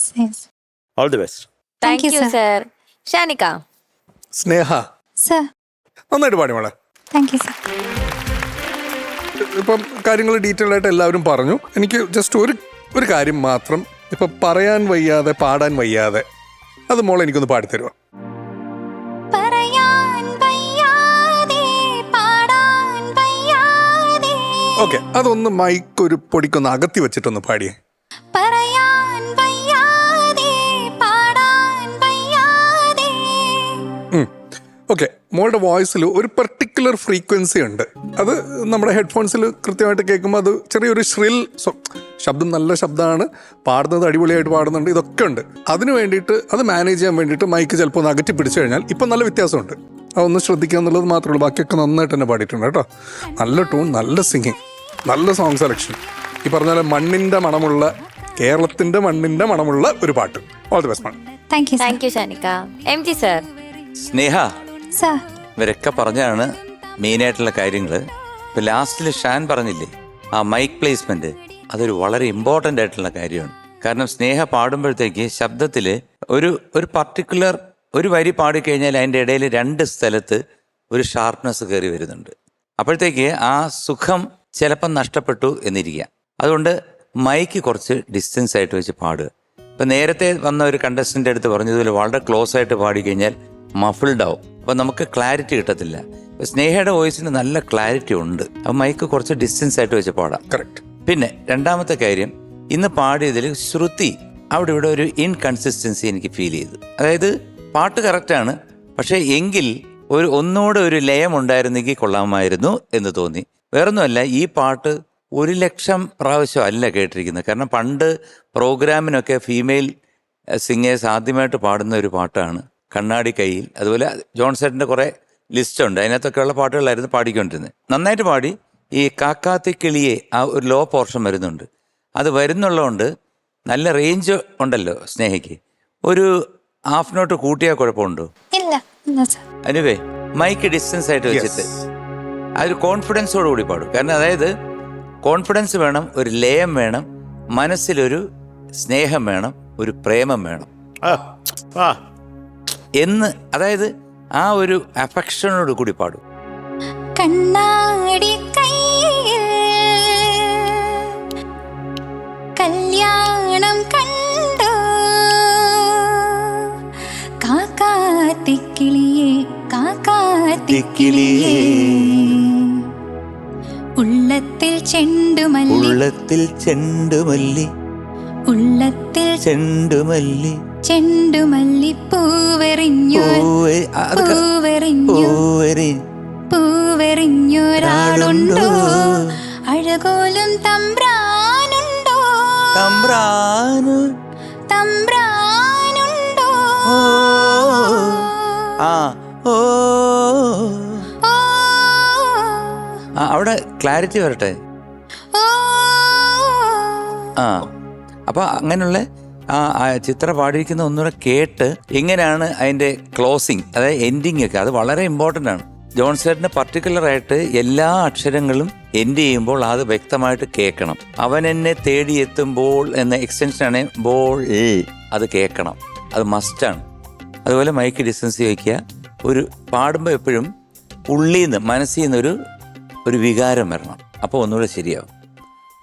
All the best. Thank you sir. Shanika. Sneha നന്നായിട്ട് പാടി മോളെ. ഇപ്പം കാര്യങ്ങൾ ഡീറ്റെയിൽ ആയിട്ട് എല്ലാവരും പറഞ്ഞു. എനിക്ക് ജസ്റ്റ് ഒരു കാര്യം മാത്രം, ഇപ്പം പറയാൻ വയ്യാതെ പാടാൻ വയ്യാതെ, അത് മോളെ എനിക്കൊന്ന് പാടിത്തരുമോ? ഓക്കെ, അതൊന്ന് മൈക്ക് ഒരു പൊടിക്കൊന്ന് അകത്തി വെച്ചിട്ടൊന്ന് പാടിയേ. ഓക്കെ, മോളുടെ വോയിസിൽ ഒരു പെർട്ടിക്കുലർ ഫ്രീക്വൻസി ഉണ്ട്. അത് നമ്മുടെ ഹെഡ്ഫോൺസിൽ കൃത്യമായിട്ട് കേൾക്കുമ്പോൾ അത് ചെറിയൊരു ശ്രിൽ ശബ്ദം, നല്ല ശബ്ദമാണ്, പാടുന്നത് അടിപൊളിയായിട്ട് പാടുന്നുണ്ട്, ഇതൊക്കെ ഉണ്ട്. അതിന് വേണ്ടിയിട്ട് അത് മാനേജ് ചെയ്യാൻ വേണ്ടിയിട്ട് മൈക്ക് ചിലപ്പോൾ ഒന്ന് അകറ്റി പിടിച്ചു കഴിഞ്ഞാൽ ഇപ്പം നല്ല വ്യത്യാസമുണ്ട്. അതൊന്ന് ശ്രദ്ധിക്കുക എന്നുള്ളത് മാത്രമേ ഉള്ളൂ. ബാക്കിയൊക്കെ നന്നായിട്ട് തന്നെ പാടിയിട്ടുണ്ട് കേട്ടോ. നല്ല ടൂൺ, നല്ല സിംഗിങ്, നല്ല സോങ് സെലക്ഷൻ. ഈ പറഞ്ഞ പോലെ മണ്ണിൻ്റെ മണമുള്ള, കേരളത്തിൻ്റെ മണ്ണിൻ്റെ മണമുള്ള ഒരു പാട്ട്. All the best. Thank you Shanika. MG sir. Sneha, ഇവരൊക്കെ പറഞ്ഞാണ് മെയിനായിട്ടുള്ള കാര്യങ്ങൾ. ഇപ്പം ലാസ്റ്റിൽ ഷാൻ പറഞ്ഞില്ലേ ആ മൈക്ക് പ്ലേസ്മെൻറ്റ്, അതൊരു വളരെ ഇമ്പോർട്ടൻ്റ് ആയിട്ടുള്ള കാര്യമാണ്. കാരണം സ്നേഹ പാടുമ്പോഴത്തേക്ക് ശബ്ദത്തിൽ ഒരു പർട്ടിക്കുലർ ഒരു വരി പാടിക്കഴിഞ്ഞാൽ അതിൻ്റെ ഇടയിൽ 2 സ്ഥലത്ത് ഒരു ഷാർപ്നെസ് കയറി വരുന്നുണ്ട്. അപ്പോഴത്തേക്ക് ആ സുഖം ചിലപ്പം നഷ്ടപ്പെട്ടു എന്നിരിക്കുക. അതുകൊണ്ട് മൈക്ക് കുറച്ച് ഡിസ്റ്റൻസ് ആയിട്ട് വെച്ച് പാടുക. ഇപ്പം നേരത്തെ വന്ന ഒരു കണ്ടസ്റ്റൻ്റ് അടുത്ത് പറഞ്ഞതുപോലെ വളരെ ക്ലോസ് ആയിട്ട് പാടിക്കഴിഞ്ഞാൽ മഫിൾഡ് ആവും. അപ്പം നമുക്ക് ക്ലാരിറ്റി കിട്ടത്തില്ല. ഇപ്പം സ്നേഹയുടെ വോയിസിന് നല്ല ക്ലാരിറ്റി ഉണ്ട്. അപ്പം മൈക്ക് കുറച്ച് ഡിസ്റ്റൻസ് ആയിട്ട് വെച്ച് പാടാം. കറക്റ്റ്. പിന്നെ രണ്ടാമത്തെ കാര്യം, ഇന്ന് പാടിയതിൽ ശ്രുതി അവിടെ ഇവിടെ ഒരു ഇൻകൺസിസ്റ്റൻസി എനിക്ക് ഫീൽ ചെയ്തു. അതായത് പാട്ട് കറക്റ്റാണ്, പക്ഷേ എങ്കിൽ ഒന്നുകൂടെ ഒരു ലയം ഉണ്ടായിരുന്നെങ്കിൽ കൊള്ളാമായിരുന്നു എന്ന് തോന്നി. വേറൊന്നുമല്ല, ഈ പാട്ട് 1,00,000 പ്രാവശ്യം അല്ല കേട്ടിരിക്കുന്നത്. കാരണം പണ്ട് പ്രോഗ്രാമിനൊക്കെ ഫീമെയിൽ സിംഗേഴ്സ് ആദ്യമായിട്ട് പാടുന്ന ഒരു പാട്ടാണ് കണ്ണാടി കയ്യിൽ. അതുപോലെ ജോൺസേട്ടൻ്റെ കുറേ ലിസ്റ്റുണ്ട്, അതിനകത്തൊക്കെയുള്ള പാട്ടുകളായിരുന്നു പാടിക്കൊണ്ടിരുന്നത്. നന്നായിട്ട് പാടി. ഈ കാക്കാത്തിക്കിളിയെ ആ ഒരു ലോ പോർഷൻ വരുന്നുണ്ട്. അത് വരുന്നുള്ളതുകൊണ്ട് നല്ല റേഞ്ച് ഉണ്ടല്ലോ സ്നേഹയ്ക്ക്. ഒരു ഹാഫ് നോട്ട് കൂട്ടിയാൽ കുഴപ്പമുണ്ടോ? അനുവേ മൈക്ക് ഡിസ്റ്റൻസ് ആയിട്ട് വെച്ചിട്ട് അതൊരു കോൺഫിഡൻസോട് കൂടി പാടും. കാരണം അതായത് കോൺഫിഡൻസ് വേണം, ഒരു ലയം വേണം, മനസ്സിലൊരു സ്നേഹം വേണം, ഒരു പ്രേമം വേണം എന്ന്, അതായത് ആ ഒരു അഫക്ഷനോട് കൂടി പാടും. കണ്ണാടി കയ്യിൽ കല്യാണം കണ്ടോ കാക്കാത്തിക്കിളിയേ കാക്കാത്തിക്കിളിയേ ഉള്ളത്തിൽ ചെണ്ടുമല്ലി ഉള്ളത്തിൽ ചെണ്ടുമല്ലി ഉള്ളത്തിൽ ചെണ്ടുമല്ലി ചെണ്ടുമല്ലി പൂവെറിഞ്ഞു പൂവെറിഞ്ഞു പൂവെറിഞ്ഞൊരാളുണ്ടോ അഴകോലും തമ്പ്രാനുണ്ടോ തമ്പ്രാനുണ്ടോ അവിടെ ക്ലാരിറ്റി വരട്ടെ. അപ്പൊ അങ്ങനെയുള്ള ആ ചിത്ര പാടിയിരിക്കുന്ന ഒന്നുകൂടെ കേട്ട് എങ്ങനെയാണ് അതിന്റെ ക്ലോസിങ്, അതായത് എൻഡിങ് ഒക്കെ, അത് വളരെ ഇമ്പോർട്ടൻ്റ് ആണ്. ജോൺസേട്ടന് പർട്ടിക്കുലറായിട്ട് എല്ലാ അക്ഷരങ്ങളും എൻഡ് ചെയ്യുമ്പോൾ അത് വ്യക്തമായിട്ട് കേൾക്കണം. അവൻ എന്നെ തേടിയെത്തുമ്പോൾ എന്ന എക്സ്റ്റൻഷനാണ് ബോൾ, അത് കേൾക്കണം, അത് മസ്റ്റാണ്. അതുപോലെ മൈക്ക് ഡിസ്റ്റൻസ് വയ്ക്കുക. ഒരു പാടുമ്പോൾ എപ്പോഴും ഉള്ളിൽ നിന്ന് മനസ്സിൽ നിന്നൊരു വികാരം വരണം. അപ്പോൾ ഒന്നുകൂടെ ശരിയാവും.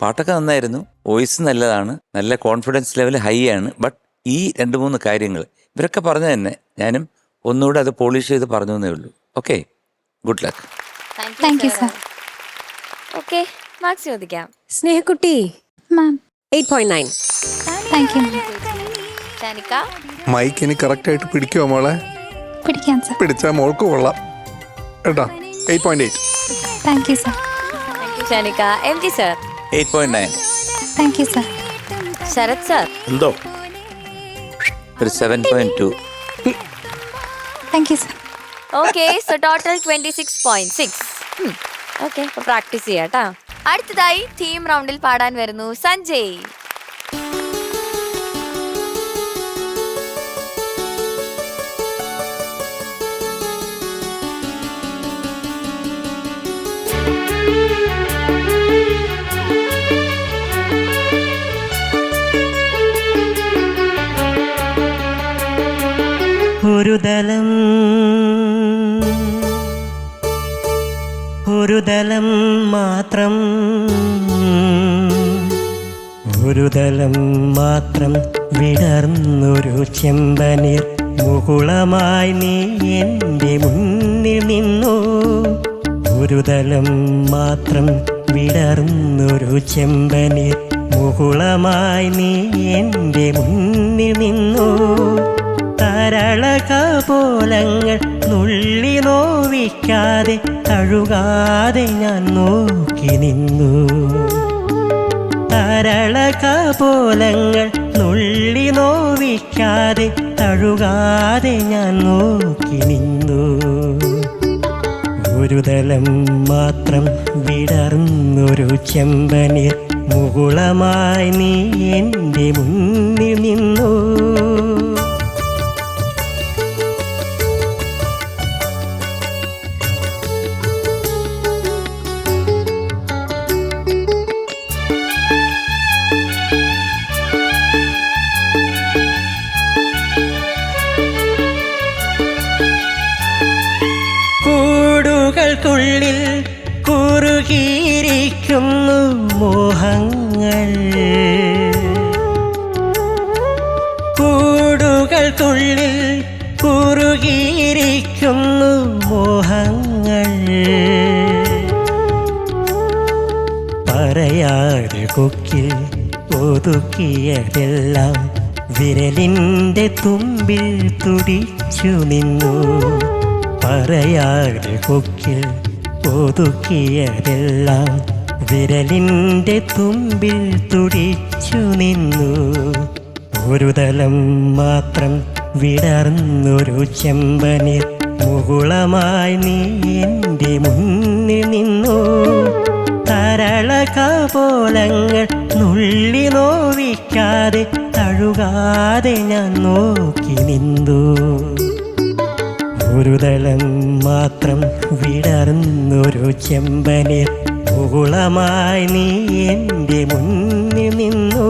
പാട്ടൊക്കെ നന്നായിരുന്നു, വോയിസ് നല്ലതാണ്, നല്ല കോൺഫിഡൻസ് ലെവൽ ഹൈ ആണ്. ബട്ട് ഈ 2-3 കാര്യങ്ങൾ ഇവരൊക്കെ പറഞ്ഞു തന്നെ ഞാനും ഒന്നുകൂടെ അത് പോളിഷ് ചെയ്ത് പറഞ്ഞു എന്നേ ഉള്ളൂ. Okay, good luck. Thank you sir. Okay, marks ചോദിക്കാം. സ്നേഹക്കുട്ടി ma'am 8.9. Thank you. Shanika mic ഇനി കറക്റ്റ് ആയിട്ട് പിടിക്കുമോ മോളെ? പിടിക്കാം സർ. പിടിച്ചാൽ മോൾക്ക് കൊള്ളാം കേട്ടോ. 8.8. Thank you sir. Shanika. MG sir 8.9. Thank you sir. Sharath sir എന്തോ ഒരു 7.2. Thank you sir. Okay. So total 26.6. Okay, അപ്പൊ പ്രാക്ടീസ് ചെയ്യാട്ടാ. അടുത്തതായി ടീം റൗണ്ടിൽ പാടാൻ വരുന്നു സഞ്ജയ്. ഒരു ദലം മാത്രം, ഒരു ദലം മാത്രം വിടർന്നൊരു ചെമ്പനീർ മുകുളമായി നീ എൻ്റെ മുന്നിൽ നിന്നു. ഒരു ദലം മാത്രം വിടർന്നൊരു ചെമ്പനീർ മുകുളമായി നീ എൻ്റെ മുന്നിൽ നിന്നു. തരളകപോലങ്ങൾ നുള്ളി നോവിക്കാതെ തഴുകാതെ ഞാൻ നോക്കി നിന്നു. തരളകപോലങ്ങൾ നുള്ളി നോവിക്കാതെ തഴുകാതെ ഞാൻ നോക്കി നിന്നു. ഒരു ദലം മാത്രം വിടർന്നൊരു ചെമ്പനീർ മുകുളമായി നീ എൻ്റെ മുന്നിൽ നിന്നു. കൂടുകൾക്കുള്ളിൽ കുറുകിയിരിക്കുന്നു മോഹങ്ങൾ. കൂടുകൾക്കുള്ളിൽ കുറുകിയിരിക്കുന്നു മോഹങ്ങൾ. പറയാതെ കൊക്കിൽ ഒതുക്കിയതെല്ലാം വിരലിൻ്റെ തുമ്പിൽ തുടിച്ചു നിന്നു. പറയാതെ കൊക്കിൽ ഒതുക്കിയതെല്ലാം വിരലിൻ്റെ തുമ്പിൽ തുടിച്ചു നിന്നു. ഒരു ദലം മാത്രം വിടർന്നൊരു ചെമ്പനീർ മുകുളമായി നീ എൻ്റെ മുന്നിൽ നിന്നു. തരളകപോലങ്ങൾ നുള്ളി നോവിക്കാതെ തഴുകാതെ ഞാൻ നോക്കി നിന്നു. ഒരു ദലം മാത്രം വിടർന്നൊരു ചെമ്പനീർ മുകുളമായി നീ എൻ്റെ മുന്നിൽ നിന്നു.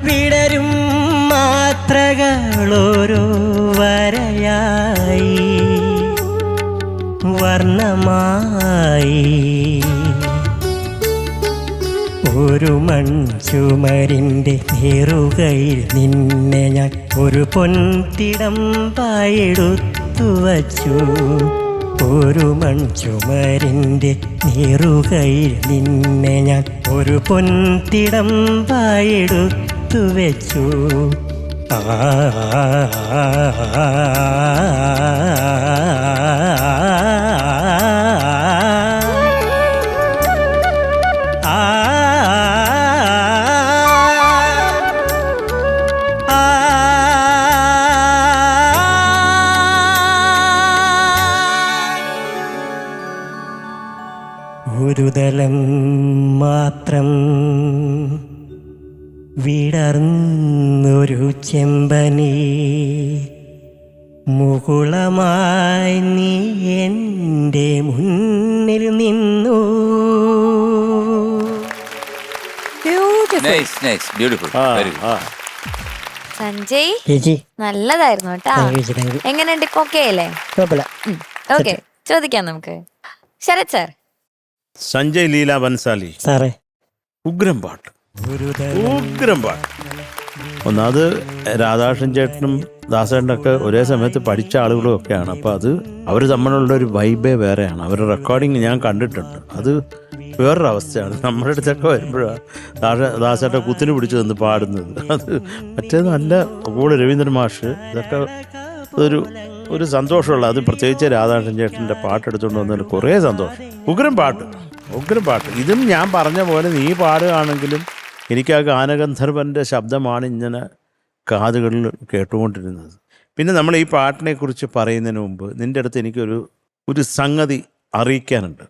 വിടരും മാത്രകളോരോ വരയായി വർണ്ണമായി. ഒരു മൺചുമരിൻ്റെ നേറുകയിൽ നിന്നെ ഞാൻ ഒരു പൊൻതിടമ്പായെടുത്തു വച്ചു. ഒരു മൺചുമരിൻ്റെ നേറുകയിൽ നിന്നെ ഞാൻ ഒരു പൊൻതിടമ്പായെടുത്തു വെച്ചു. ആ ഒരു ദലം മാത്രം വിടർന്നൊരു ചെമ്പനീ മുകുളമായി നീ എൻ്റെ മുന്നിൽ നിന്നു. സഞ്ജയ് നല്ലതായിരുന്നു കേട്ടാ. എങ്ങനെയുണ്ട്? ഓക്കെ അല്ലേ? ഓക്കെ, ചോദിക്കാം നമുക്ക്. ശരത് സാർ, സഞ്ജയ് ലീല ബൻസാലി, സാറേ ഉഗ്രം പാട്ട്, ഉഗ്രം പാട്ട്. ഒന്നാമത് രാധാകൃഷ്ണൻ ചേട്ടനും ദാസേട്ടനൊക്കെ ഒരേ സമയത്ത് പഠിച്ച ആളുകളും ഒക്കെയാണ്. അപ്പോൾ അത് അവർ തമ്മിലുള്ള ഒരു വൈബേ വേറെയാണ്. അവരുടെ റെക്കോർഡിങ് ഞാൻ കണ്ടിട്ടുണ്ട്. അത് വേറൊരു അവസ്ഥയാണ്. നമ്മുടെ അടുത്തൊക്കെ വരുമ്പോഴാണ് ദാസേട്ടൻ കുത്തിന് പിടിച്ച് നിന്ന് പാടുന്നത്. അത് മറ്റേത് നല്ല കൂടെ രവീന്ദ്രൻ മാഷ്, ഇതൊക്കെ ഒരു സന്തോഷമുള്ള, അത് പ്രത്യേകിച്ച് രാധാകൃഷ്ണൻ ചേട്ടൻ്റെ പാട്ടെടുത്തുകൊണ്ട് വന്നതിൽ കുറേ സന്തോഷം. ഉഗ്രം പാട്ട്, ഉഗ്രം പാട്ട്. ഇതും ഞാൻ പറഞ്ഞ പോലെ നീ പാടുകയാണെങ്കിലും എനിക്ക് ആ ഗാനഗന്ധർവൻ്റെ ശബ്ദമാണ് ഇങ്ങനെ കാതുകളിൽ കേട്ടുകൊണ്ടിരുന്നത്. പിന്നെ നമ്മൾ ഈ പാട്ടിനെ കുറിച്ച് പറയുന്നതിന് മുമ്പ് നിൻ്റെ അടുത്ത് എനിക്കൊരു സംഗതി അറിയിക്കാനുണ്ട്.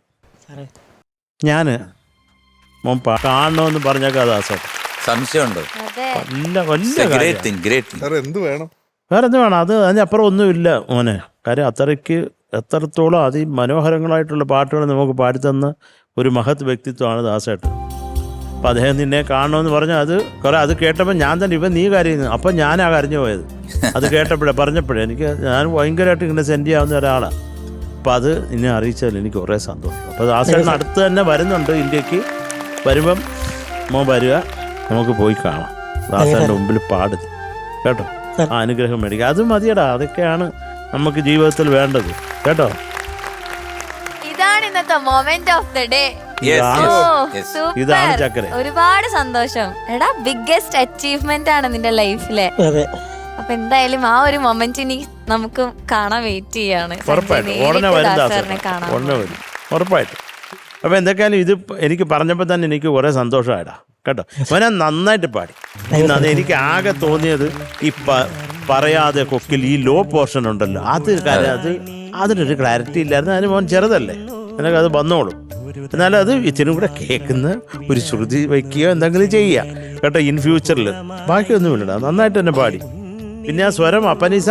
ഞാൻ കാണണമെന്ന് പറഞ്ഞേക്കാം ദാസേട്ടൻ. സംശയമുണ്ടോ? വലിയ എന്ത് വേണം? വേറെ എന്ത് വേണം? അതിനപ്പുറം ഒന്നുമില്ല മോനെ. കാര്യം എത്രത്തോളം അതിമനോഹരങ്ങളായിട്ടുള്ള പാട്ടുകൾ നമുക്ക് പാടിത്തന്ന ഒരു മഹത് വ്യക്തിത്വമാണ് ദാസേട്ടൻ. അപ്പം അദ്ദേഹം നിന്നെ കാണണമെന്ന് പറഞ്ഞാൽ അത് കേട്ടപ്പോൾ ഞാൻ തന്നെ നീ കരയുന്നു. അപ്പം ഞാനാ കരഞ്ഞു പോയത്. അത് പറഞ്ഞപ്പോഴേ ഞാൻ ഭയങ്കരമായിട്ട് ഇങ്ങനെ സെൻഡ് ചെയ്യാവുന്ന ഒരാളാണ്. അപ്പം അത് നിന്നെ അറിയിച്ചതിൽ എനിക്ക് കുറേ സന്തോഷം. അപ്പോൾ ദാസേട്ടൻ അടുത്ത് തന്നെ വരുന്നുണ്ട് ഇന്ത്യക്ക്. വരുമ്പം വരിക, നമുക്ക് പോയി കാണാം. ദാസേട്ടൻ്റെ മുമ്പിൽ പാടുക കേട്ടോ. ആ അനുഗ്രഹം മേടിക്കുക. അത് മതിയടാ. അതൊക്കെയാണ് നമുക്ക് ജീവിതത്തിൽ വേണ്ടത് കേട്ടോ. ഇതാണ് ഇന്നത്തെ മൊമെന്റ് ഓഫ് ദ ഡേ. ഇതാണ് ചക്കര. ഒരുപാട് സന്തോഷം. എടാ, ബിഗ്ഗസ്റ്റ് അച്ചീവ്മെന്റ് ആണ് നിന്റെ ലൈഫിലെ. അപ്പൊ എന്തായാലും ആ ഒരു മൊമെന്റ് ഇനി നമുക്ക് കാണാൻ വെയിറ്റ് ചെയ്യാണ്. ഉറപ്പായിട്ടും. അപ്പൊ എന്തൊക്കെയാലും ഇത് എനിക്ക് പറഞ്ഞപ്പോ തന്നെ എനിക്ക് കുറെ സന്തോഷമായിടാ കേട്ടോ. അവനെ നന്നായിട്ട് പാടി. എനിക്ക് ആകെ തോന്നിയത് ഈ പറയാതെ കൊക്കിൽ ഈ ലോ പോർഷൻ ഉണ്ടല്ലോ, അതിനൊരു ക്ലാരിറ്റി ഇല്ലായിരുന്നു. അതിന് മോൻ ചെറുതല്ലേ, എനിക്ക് അത് വന്നോളും. എന്നാലും അത് ഇച്ചിരി കൂടെ കേൾക്കുന്ന ഒരു ശ്രുതി വയ്ക്കുകയോ എന്തെങ്കിലും ചെയ്യുക കേട്ടോ ഇൻ ഫ്യൂച്ചറിൽ. ബാക്കിയൊന്നുമില്ലടാ, നന്നായിട്ട് തന്നെ പാടി. പിന്നെ ആ സ്വരം അപ്പനീസ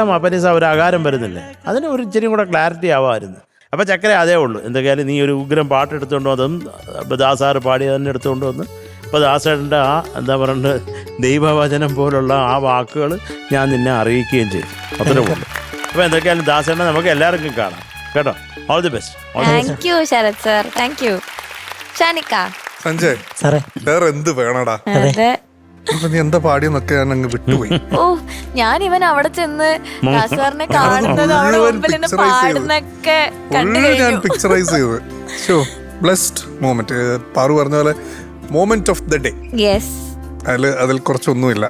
ഒരു ആകാരം വരുന്നില്ലേ, അതിന് ഒരു ഇച്ചിരി കൂടെ ക്ലാരിറ്റി ആവാമായിരുന്നു. അപ്പോൾ ചക്കര അതേ ഉള്ളൂ. എന്തൊക്കെയാലും നീ ഒരു ഉഗ്രം പാട്ട് എടുത്തുകൊണ്ട് അതും ദാസാറ് പാടി തന്നെ എടുത്തുകൊണ്ട് വന്ന് അപ്പോൾ ദാസേട്ടൻ്റെ ആ എന്താ പറയണ്ടത് ദൈവവചനം പോലുള്ള ആ വാക്കുകൾ ഞാൻ നിന്നെ അറിയിക്കുകയും ചെയ്തു. അത്രേ ഉള്ളൂ. അപ്പോൾ എന്തൊക്കെയാലും ദാസേട്ടനെ നമുക്ക് എല്ലാവർക്കും കാണാം കേട്ടോ. All the best. Thank you Sharath sir. Thank you. Shanika. Sanjay സാറേ വേറെ എന്ത് വേണടാ? നീ എന്താ പാടിയെന്നൊക്കെ ഞാൻ അങ്ങ് വിട്ടുപോയി. ഓ, ഞാൻ ഇവൻ അവിടെ ചെന്ന് ദാസാറിനെ കാണുന്നത് അവിടെ മുമ്പിൽ പാടുന്നൊക്കെ ഞാൻ പിക്ചറൈസ് ചെയ്ത് ബ്ലെസ്ഡ് മൊമെന്റ്. പാറു പറഞ്ഞ പോലെ മൊമെന്റ് ഓഫ് ദ ഡേ. അതിൽ കുറച്ചൊന്നുമില്ല.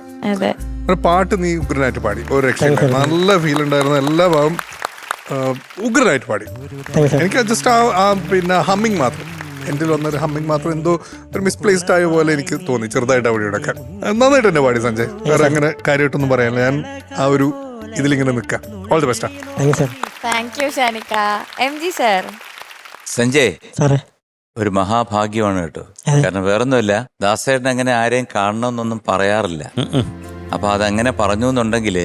പാട്ട് നീ ഉഗ്രനായിട്ട് പാടി, ഒരു രക്ഷയില്ല. നല്ല ഫീൽ ഉണ്ടായിരുന്നു. എല്ലാ ഭാഗം ഉഗ്രനായിട്ട് പാടി. എനിക്ക് ജസ്റ്റ് പിന്നെ ഹമ്മിങ് മാത്രം, എൻ്റെ വന്നൊരു ഹമ്മിങ് മാത്രം എന്തോ ഒരു മിസ്പ്ലേസ്ഡ് ആയ പോലെ എനിക്ക് തോന്നി ചെറുതായിട്ട് അവിടെ ഇവിടെ ഒക്കെ. നന്നായിട്ട് തന്നെ പാടി സഞ്ജയ്. വേറെ അങ്ങനെ കാര്യമായിട്ടൊന്നും പറയാനില്ല. ഞാൻ ആ ഒരു ഇതിലിങ്ങനെ നിൽക്കാം. All the best. Thank you Shanika. MG sir. Sanjay സാറേ ഒരു മഹാഭാഗ്യമാണ് കേട്ടോ. കാരണം വേറൊന്നുമില്ല, ദാസേട്ടൻ അങ്ങനെ ആരെയും കാണണമെന്നൊന്നും പറയാറില്ല. അപ്പൊ അതങ്ങനെ പറഞ്ഞു എന്നുണ്ടെങ്കിൽ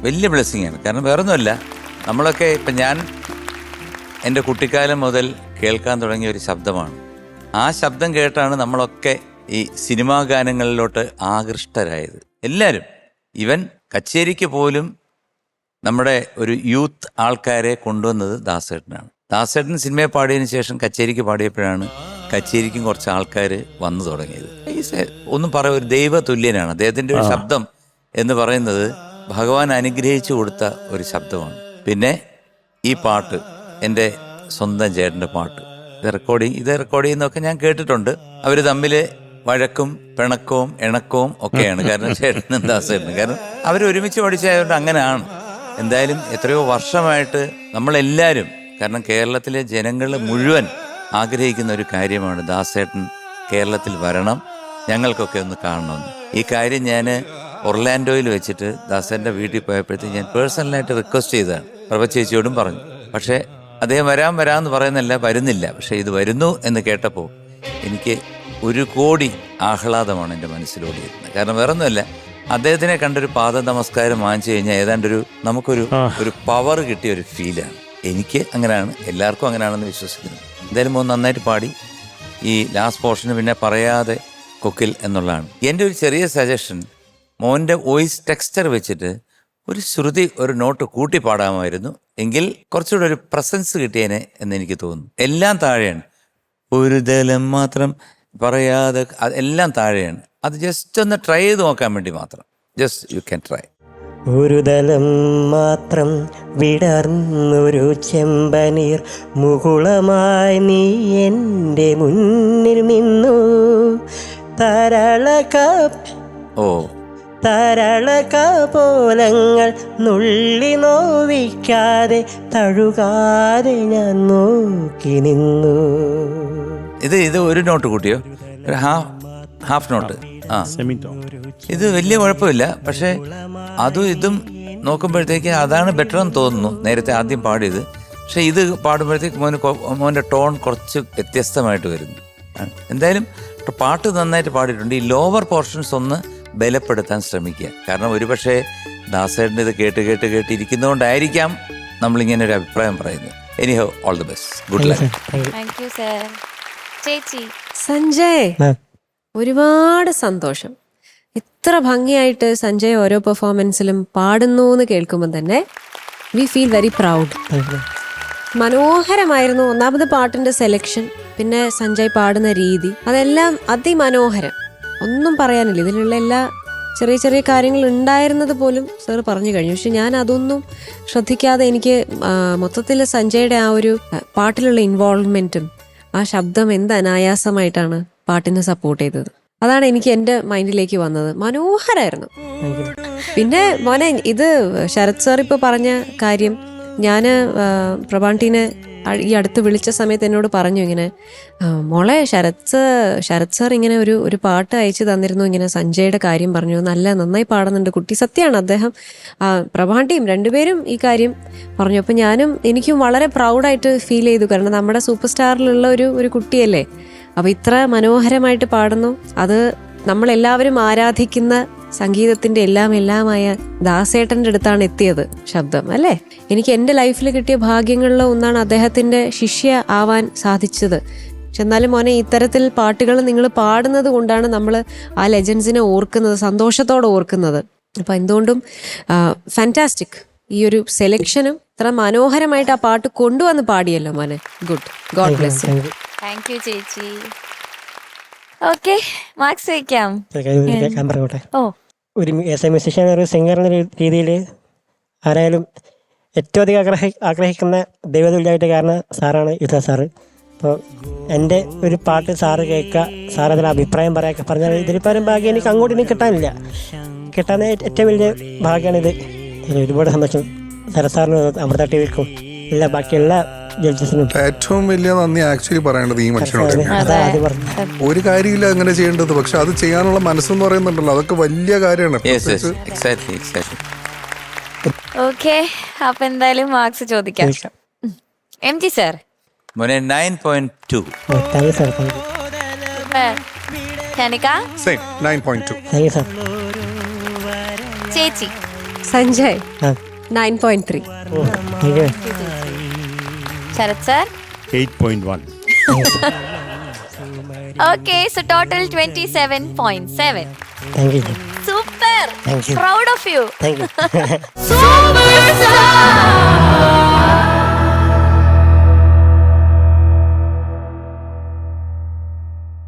വലിയ ബ്ലെസ്സിങ് ആണ്. കാരണം വേറൊന്നുമില്ല, നമ്മളൊക്കെ ഇപ്പം ഞാൻ എൻ്റെ കുട്ടിക്കാലം മുതൽ കേൾക്കാൻ തുടങ്ങിയ ഒരു ശബ്ദമാണ്. ആ ശബ്ദം കേട്ടാണ് നമ്മളൊക്കെ ഈ സിനിമാ ഗാനങ്ങളിലോട്ട് ആകൃഷ്ടരായത്. എല്ലാവരും, ഈവൻ കച്ചേരിക്ക് പോലും നമ്മുടെ ഒരു യൂത്ത് ആൾക്കാരെ കൊണ്ടുവന്നത് ദാസേട്ടനാണ്. ദാസേട്ടൻ സിനിമയെ പാടിയതിന് ശേഷം കച്ചേരിക്ക് പാടിയപ്പോഴാണ് കച്ചേരിക്കും കുറച്ച് ആൾക്കാർ വന്നു തുടങ്ങിയത്. ഒന്നും പറയാം, ഒരു ദൈവ തുല്യനാണ് അദ്ദേഹത്തിൻ്റെ ഒരു ശബ്ദം എന്ന് പറയുന്നത്. ഭഗവാൻ അനുഗ്രഹിച്ചു കൊടുത്ത ഒരു ശബ്ദമാണ്. പിന്നെ ഈ പാട്ട് എൻ്റെ സ്വന്തം ചേട്ടൻ്റെ പാട്ട്, ഇത് റെക്കോർഡ് ചെയ്യുന്നതൊക്കെ ഞാൻ കേട്ടിട്ടുണ്ട്. അവർ തമ്മിൽ വഴക്കും പിണക്കവും ഇണക്കവും ഒക്കെയാണ്. കാരണം ചേട്ടനും ദാസേട്ടനും, കാരണം അവർ ഒരുമിച്ച് പഠിച്ചതായതുകൊണ്ട് അങ്ങനെയാണ്. എന്തായാലും എത്രയോ വർഷമായിട്ട് നമ്മളെല്ലാവരും, കാരണം കേരളത്തിലെ ജനങ്ങൾ മുഴുവൻ ആഗ്രഹിക്കുന്ന ഒരു കാര്യമാണ് ദാസേട്ടൻ കേരളത്തിൽ വരണം, ഞങ്ങൾക്കൊക്കെ ഒന്ന് കാണണമെന്ന്. ഈ കാര്യം ഞാൻ ഒർലാൻഡോയിൽ വെച്ചിട്ട് ദാസേട്ടൻ്റെ വീട്ടിൽ പോയപ്പോഴത്തേക്ക് ഞാൻ പേഴ്സണലായിട്ട് റിക്വസ്റ്റ് ചെയ്തതാണ്. പ്രഭ ചേച്ചിയോടും പറഞ്ഞു. പക്ഷേ അദ്ദേഹം വരാമെന്ന് പറയുന്നില്ല, വരുന്നില്ല. പക്ഷേ ഇത് വരുന്നു എന്ന് കേട്ടപ്പോൾ എനിക്ക് 1 കോടി ആഹ്ലാദമാണ് എൻ്റെ മനസ്സിലോടിയിരുന്നത്. കാരണം വേറൊന്നുമല്ല, അദ്ദേഹത്തിനെ കണ്ടൊരു പാദ നമസ്കാരം വാങ്ങിച്ചു കഴിഞ്ഞാൽ ഏതാണ്ടൊരു നമുക്കൊരു പവർ കിട്ടിയ ഒരു ഫീലാണ്. എനിക്ക് അങ്ങനെയാണ്, എല്ലാവർക്കും അങ്ങനെയാണെന്ന് വിശ്വസിക്കുന്നു. എന്തായാലും മോൻ നന്നായിട്ട് പാടി. ഈ ലാസ്റ്റ് പോർഷന് പിന്നെ പറയാതെ കൊക്കിൽ എന്നുള്ളതാണ് എൻ്റെ ഒരു ചെറിയ സജഷൻ. മോൻ്റെ വോയിസ് ടെക്സ്ചർ വെച്ചിട്ട് ഒരു ശ്രുതി, ഒരു നോട്ട് കൂട്ടി പാടാമായിരുന്നു. എങ്കിൽ കുറച്ചുകൂടെ ഒരു പ്രസൻസ് കിട്ടിയേനെ എന്ന് എനിക്ക് തോന്നുന്നു. എല്ലാം താഴെയാണ്. ഒരു ദലം മാത്രം പറയാതെ എല്ലാം താഴെയാണ്. അത് ജസ്റ്റ് ഒന്ന് ട്രൈ ചെയ്ത് നോക്കാൻ വേണ്ടി മാത്രം. Just you can try. ഒരു ദലം മാത്രം വിടർന്നൊരു ചെമ്പനീർ മുകുളമായി നീ എൻ്റെ മുന്നിൽ നിന്നു. തരളകപോലങ്ങൾ നുള്ളി നോവിക്കാതെ തഴുകാതെ ഞാൻ നോക്കി നിന്നു. ഇത് ഒരു നോട്ട് കൂട്ടിയോ? ഒരു ഹാഫ് നോട്ട്. ആ, സെമിറ്റോൺ. ഇത് വലിയ കുഴപ്പമില്ല. പക്ഷെ അതും ഇതും നോക്കുമ്പോഴത്തേക്ക് അതാണ് ബെറ്റർ എന്ന് തോന്നുന്നു, നേരത്തെ ആദ്യം പാടിയത്. പക്ഷെ ഇത് പാടുമ്പോഴത്തേക്ക് മോൻ്റെ ടോൺ കുറച്ച് വ്യത്യസ്തമായിട്ട് വരുന്നു. എന്തായാലും പാട്ട് നന്നായിട്ട് പാടിയിട്ടുണ്ട്. ഈ ലോവർ പോർഷൻസ് ഒന്ന് ബലപ്പെടുത്താൻ ശ്രമിക്കുക. കാരണം ഒരുപക്ഷെ ദാസേട്ടൻ്റെ ഇത് കേട്ട് ഇരിക്കുന്നതുകൊണ്ടായിരിക്കാം നമ്മളിങ്ങനെ ഒരു അഭിപ്രായം പറയുന്നത്. Anyhow, all the best, good luck. Thank you sir. ചേച്ചി. സഞ്ജയ്, ഒരുപാട് സന്തോഷം. ഇത്ര ഭംഗിയായിട്ട് സഞ്ജയ് ഓരോ പെർഫോമൻസിലും പാടുന്നു എന്ന് കേൾക്കുമ്പോൾ തന്നെ വി ഫീൽ വെരി പ്രൗഡ്. മനോഹരമായിരുന്നു. ഒന്നാമത് പാട്ടിന്റെ സെലക്ഷൻ, പിന്നെ സഞ്ജയ് പാടുന്ന രീതി, അതെല്ലാം അതിമനോഹരം. ഒന്നും പറയാനില്ല. ഇതിലുള്ള എല്ലാ ചെറിയ ചെറിയ കാര്യങ്ങൾ ഉണ്ടായിരുന്നത് പോലും സാർ പറഞ്ഞു കഴിഞ്ഞു. പക്ഷെ ഞാൻ അതൊന്നും ശ്രദ്ധിക്കാതെ എനിക്ക് മൊത്തത്തിൽ സഞ്ജയുടെ ആ ഒരു പാട്ടിലുള്ള ഇൻവോൾവ്മെന്റും ആ ശബ്ദം എന്ത് അനായാസമായിട്ടാണ് പാട്ടിനെ സപ്പോർട്ട് ചെയ്തത്, അതാണ് എനിക്ക് എൻ്റെ മൈൻഡിലേക്ക് വന്നത്. മനോഹരമായിരുന്നു. പിന്നെ മോനെ, ഇത് ശരത് സാർ ഇപ്പോൾ പറഞ്ഞ കാര്യം ഞാൻ പ്രഭാന്റീനെ ഈ അടുത്ത് വിളിച്ച സമയത്ത് എന്നോട് പറഞ്ഞു, ഇങ്ങനെ മോളെ ശരത് സാർ ഇങ്ങനെ ഒരു പാട്ട് അയച്ചു തന്നിരുന്നു, ഇങ്ങനെ സഞ്ജയുടെ കാര്യം പറഞ്ഞു, നന്നായി പാടുന്നുണ്ട് കുട്ടി. സത്യമാണ്, അദ്ദേഹം പ്രഭാന്റിയും രണ്ടുപേരും ഈ കാര്യം പറഞ്ഞു. അപ്പം എനിക്കും വളരെ പ്രൗഡായിട്ട് ഫീൽ ചെയ്തു. കാരണം നമ്മുടെ സൂപ്പർ സ്റ്റാറിലുള്ള ഒരു കുട്ടിയല്ലേ, അപ്പോൾ ഇത്ര മനോഹരമായിട്ട് പാടുന്നു. അത് നമ്മളെല്ലാവരും ആരാധിക്കുന്ന സംഗീതത്തിന്റെ എല്ലാമായ ദാസേട്ടൻ്റെ അടുത്താണ് എത്തിയത് ശബ്ദം, അല്ലേ? എനിക്ക് എൻ്റെ ലൈഫിൽ കിട്ടിയ ഭാഗ്യങ്ങളിൽ ഒന്നാണ് അദ്ദേഹത്തിന്റെ ശിഷ്യ ആവാൻ സാധിച്ചത്. പക്ഷെ എന്നാലും മോനെ, ഇത്തരത്തിൽ പാട്ടുകൾ നിങ്ങൾ പാടുന്നത് കൊണ്ടാണ് നമ്മൾ ആ ലെജൻസിനെ ഓർക്കുന്നത്, സന്തോഷത്തോടെ ഓർക്കുന്നത്. അപ്പം എന്തുകൊണ്ടും ഫാന്റാസ്റ്റിക്. ഈ ഒരു സെലക്ഷനും ഇത്ര മനോഹരമായിട്ട് ആ പാട്ട് കൊണ്ടുവന്ന് പാടിയല്ലോ മോനെ. Good, God bless U. Thank you ചേച്ചി. ഓക്കെ, മാർക്സ് വയ്ക്കാം. ഓ, ഒരു മ്യൂസിഷ്യൻ, ഒരു സിംഗർ എന്ന രീതിയിൽ ആരായാലും ഏറ്റവും അധികം ആഗ്രഹിക്കുന്ന ദൈവതുല്യമായിട്ട് കാരണം സാറാണ് യുദ്ധ സാറ്. അപ്പോൾ എൻ്റെ ഒരു പാട്ട് സാറ് കേൾക്കുക, സാർ അതിന് അഭിപ്രായം പറഞ്ഞാൽ ഇതിലിപ്പം ഭാഗ്യം എനിക്ക് അങ്ങോട്ട് ഇനി കിട്ടാൻ ഏറ്റവും വലിയ ഭാഗ്യമാണിത്. ഒരുപാട് സന്തോഷം ശരത് സാറിനും അമൃത ടി വിക്കും എല്ലാ ബാക്കിയുള്ള ജഡ്ജസിനും ഏറ്റവും വലിയ നന്ദി ആക്ച്വലി പറയേണ്ടത് ഈ മനുഷ്യനോട്. ഒരു കാര്യമില്ല അങ്ങനെ ചെയ്യേണ്ടത്, പക്ഷെ അത് ചെയ്യാനുള്ള മനസ്സെന്ന് പറയുന്നുണ്ടല്ലോ, അതൊക്കെ വലിയ കാര്യമാണ്. ഓക്കെ, അപ്പൊ എന്തായാലും മാർക്സ് ചോദിക്കാം. M G sir. 9.2. ചേച്ചി. Sanjay 9.3. Sarath sir 8.1. Okay, so total 27.7. Thank you. Super. Thank you. Proud of you. Thank you. Superstar.